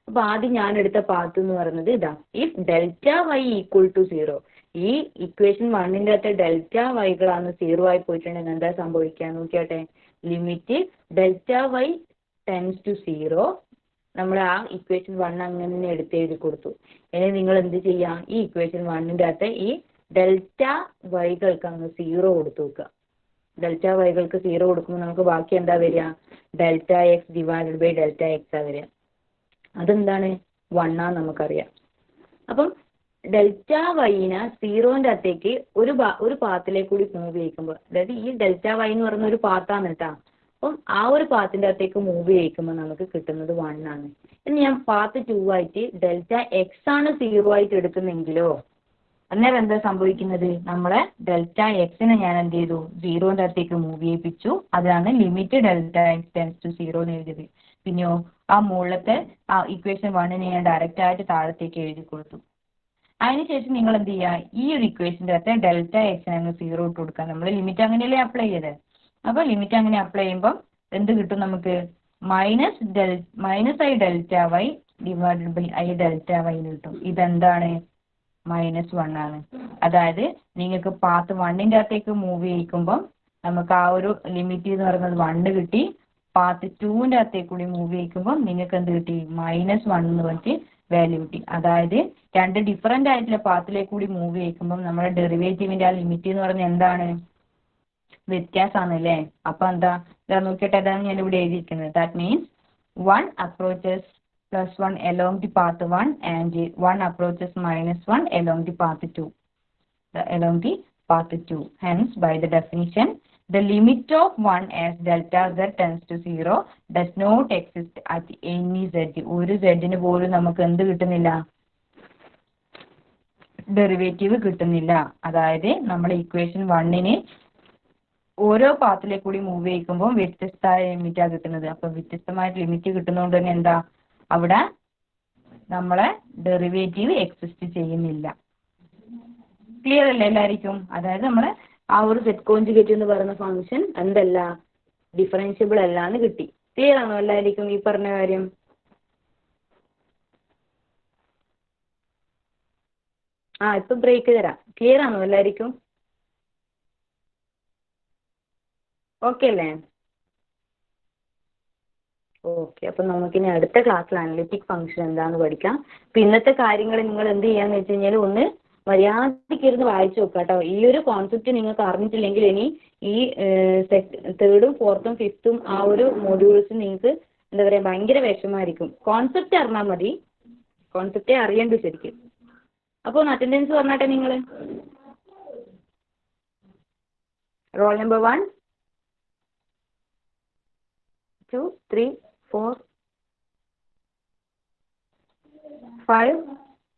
Speaker 1: അപ്പൊ ആദ്യം ഞാൻ എടുത്ത പാത്ത് എന്ന് പറയുന്നത് ഇതാ, if delta y equal to 0, ഈ ഇക്വേഷൻ 1ൻ്റെ അകത്ത് ഡെൽറ്റ വൈകളാണ് 0 ആയി പോയിട്ടുണ്ടെങ്കിൽ എന്താ സംഭവിക്കുക നോക്കിയാട്ടെ, limit delta y tends to 0 നമ്മൾ ആ ഇക്വേഷൻ 1 അങ്ങനെ എടുത്ത് എഴുതി കൊടുത്തു. ഇനി നിങ്ങൾ എന്ത് ചെയ്യാം, ഈ ഇക്വേഷൻ 1ൻ്റെ അകത്ത് ഈ ഡെൽറ്റ വൈകൾക്ക് അങ്ങ് 0 കൊടുത്തു വെക്കുക. ഡെൽറ്റ വൈകൾക്ക് 0 കൊടുക്കുമ്പോൾ നമുക്ക് ബാക്കി എന്താ വരിക, delta x divided by delta x ആ വരിക. അതെന്താണ് 1 ആണെന്ന് നമുക്കറിയാം. അപ്പം ഡെൽറ്റ വൈനെ 0ൻ്റെ അകത്തേക്ക് ഒരു പാത്തിലേക്ക് കൂടി മൂവ് ചെയ്യിക്കുമ്പോൾ, അതായത് ഈ ഡെൽറ്റ വൈ എന്ന് പറയുന്ന ഒരു പാത്താണ് കേട്ടോ. അപ്പം ആ ഒരു പാത്തിൻ്റെ അകത്തേക്ക് മൂവ് ചെയ്യിക്കുമ്പോൾ നമുക്ക് കിട്ടുന്നത് 1 ആണ്. ഇനി ഞാൻ പാത്ത് 2 ആയിട്ട് ഡെൽറ്റ എക്സ് ആണ് 0 ആയിട്ട് എടുക്കുന്നെങ്കിലോ അന്നേരം എന്താ സംഭവിക്കുന്നത്, നമ്മളെ ഡെൽറ്റ എക്സിനെ ഞാൻ എന്ത് ചെയ്തു 0ൻ്റെ അകത്തേക്ക് മൂവ് ചെയ്യിപ്പിച്ചു. അതാണ് limit delta x tends to 0 എന്ന് എഴുതിയത്. പിന്നെയോ ആ മുകളിലത്തെ ആ ഇക്വേഷൻ 1നെ ഞാൻ ഡയറക്റ്റ് ആയിട്ട് താഴത്തേക്ക് എഴുതി കൊടുത്തു. അതിനുശേഷം നിങ്ങൾ എന്ത് ചെയ്യുക, ഈ ഒരു ഇക്വേഷൻ്റെ അകത്ത് ഡെൽറ്റ എക്സിനെ അങ്ങ് 0 ഇട്ട് കൊടുക്കുക. നമ്മൾ ലിമിറ്റ് അങ്ങനെയല്ലേ അപ്ലൈ ചെയ്തത്. അപ്പോൾ ലിമിറ്റ് അങ്ങനെ അപ്ലൈ ചെയ്യുമ്പോൾ എന്ത് കിട്ടും നമുക്ക്, minus i delta y divided by i delta y എന്ന് കിട്ടും. ഇതെന്താണ്, -1 ആണ്. അതായത് നിങ്ങൾക്ക് പാത്ത് 1ൻ്റെ അകത്തേക്ക് മൂവ് ചെയ്യിക്കുമ്പം നമുക്ക് ആ ഒരു ലിമിറ്റ് എന്ന് പറയുന്നത് 1 കിട്ടി. പാത്ത് 2ൻ്റെ അകത്തേക്ക് കൂടി മൂവ് ചെയ്യിക്കുമ്പോൾ നിങ്ങൾക്ക് എന്ത് കിട്ടി, -1 എന്ന് പറഞ്ഞിട്ട് വാല്യൂ കിട്ടി. അതായത് രണ്ട് ഡിഫറൻ്റ് ആയിട്ടുള്ള പാത്തിലേക്ക് കൂടി മൂവ് ചെയ്യിക്കുമ്പം നമ്മുടെ ഡെറിവേറ്റീവിൻ്റെ ആ ലിമിറ്റ് എന്ന് പറഞ്ഞാൽ എന്താണ്, വ്യത്യാസമാണ് അല്ലേ. അപ്പം എന്താ ഇതാ നോക്കിയിട്ട് അതാണ് ഞാൻ ഇവിടെ എഴുതിയിരിക്കുന്നത്. That means 1 approaches +1 along the path 1 and 1 approaches -1 along the path 2. Hence, by the definition, the limit of 1 as delta z tends to 0 does not exist at any z. ഒരു z-ന് പോലും നമുക്ക് എന്ത് കിട്ടുന്നില്ല, ഡെറിവേറ്റീവ് കിട്ടുന്നില്ല. അതായത് നമ്മുടെ ഇക്വേഷൻ 1ന് ഓരോ പാത്തിലേക്ക് കൂടി മൂവ് ചെയ്യിക്കുമ്പോൾ വ്യത്യസ്തമായ ലിമിറ്റാണ് കിട്ടുന്നത്. അപ്പം വ്യത്യസ്തമായിട്ട് ലിമിറ്റ് കിട്ടുന്നതുകൊണ്ട് തന്നെ എന്താ, അവിടെ നമ്മളെ ഡെറിവേറ്റീവ് എക്സിസ്റ്റ് ചെയ്യുന്നില്ല. ക്ലിയർ അല്ലേ എല്ലാവർക്കും? അതായത് നമ്മളെ ആ ഒരു സെറ്റ് കോൺജുഗേറ്റ് എന്ന് പറയുന്ന ഫംഗ്ഷൻ എന്തല്ല, ഡിഫറൻഷ്യബിൾ അല്ല എന്ന് കിട്ടി. ക്ലിയർ ആണോ എല്ലാവർക്കും ഈ പറഞ്ഞ കാര്യം? ഇപ്പൊ ബ്രേക്ക് തരാം. ക്ലിയർ ആണോ എല്ലാവർക്കും? ഓക്കെ അല്ലേ? ഓക്കെ, അപ്പം നമുക്കിനി അടുത്ത ക്ലാസ്സിൽ അനലിറ്റിക് ഫംഗ്ഷൻ എന്താണെന്ന് പഠിക്കാം. അപ്പം ഇന്നത്തെ കാര്യങ്ങൾ നിങ്ങൾ എന്ത് ചെയ്യാന്ന് വെച്ച് കഴിഞ്ഞാൽ ഒന്ന് മര്യാദയ്ക്ക് ഇരുന്ന് വായിച്ചു നോക്കുക കേട്ടോ. ഈ ഒരു കോൺസെപ്റ്റ് നിങ്ങൾക്ക് അറിഞ്ഞിട്ടില്ലെങ്കിൽ ഇനി ഈ തേർഡും ഫോർത്തും ഫിഫ്ത്തും ആ ഒരു മൊഡ്യൂൾസ് നിങ്ങൾക്ക് എന്താ പറയുക ഭയങ്കര വിഷമമായിരിക്കും. കോൺസെപ്റ്റ് അറിഞ്ഞാൽ മതി, കോൺസെപ്റ്റേ അറിയണ്ടു ശരിക്കും. അപ്പോൾ ഒന്ന് അറ്റൻഡൻസ് പറഞ്ഞാട്ടെ നിങ്ങൾ. Roll number 1, 2, 3, 4, 5,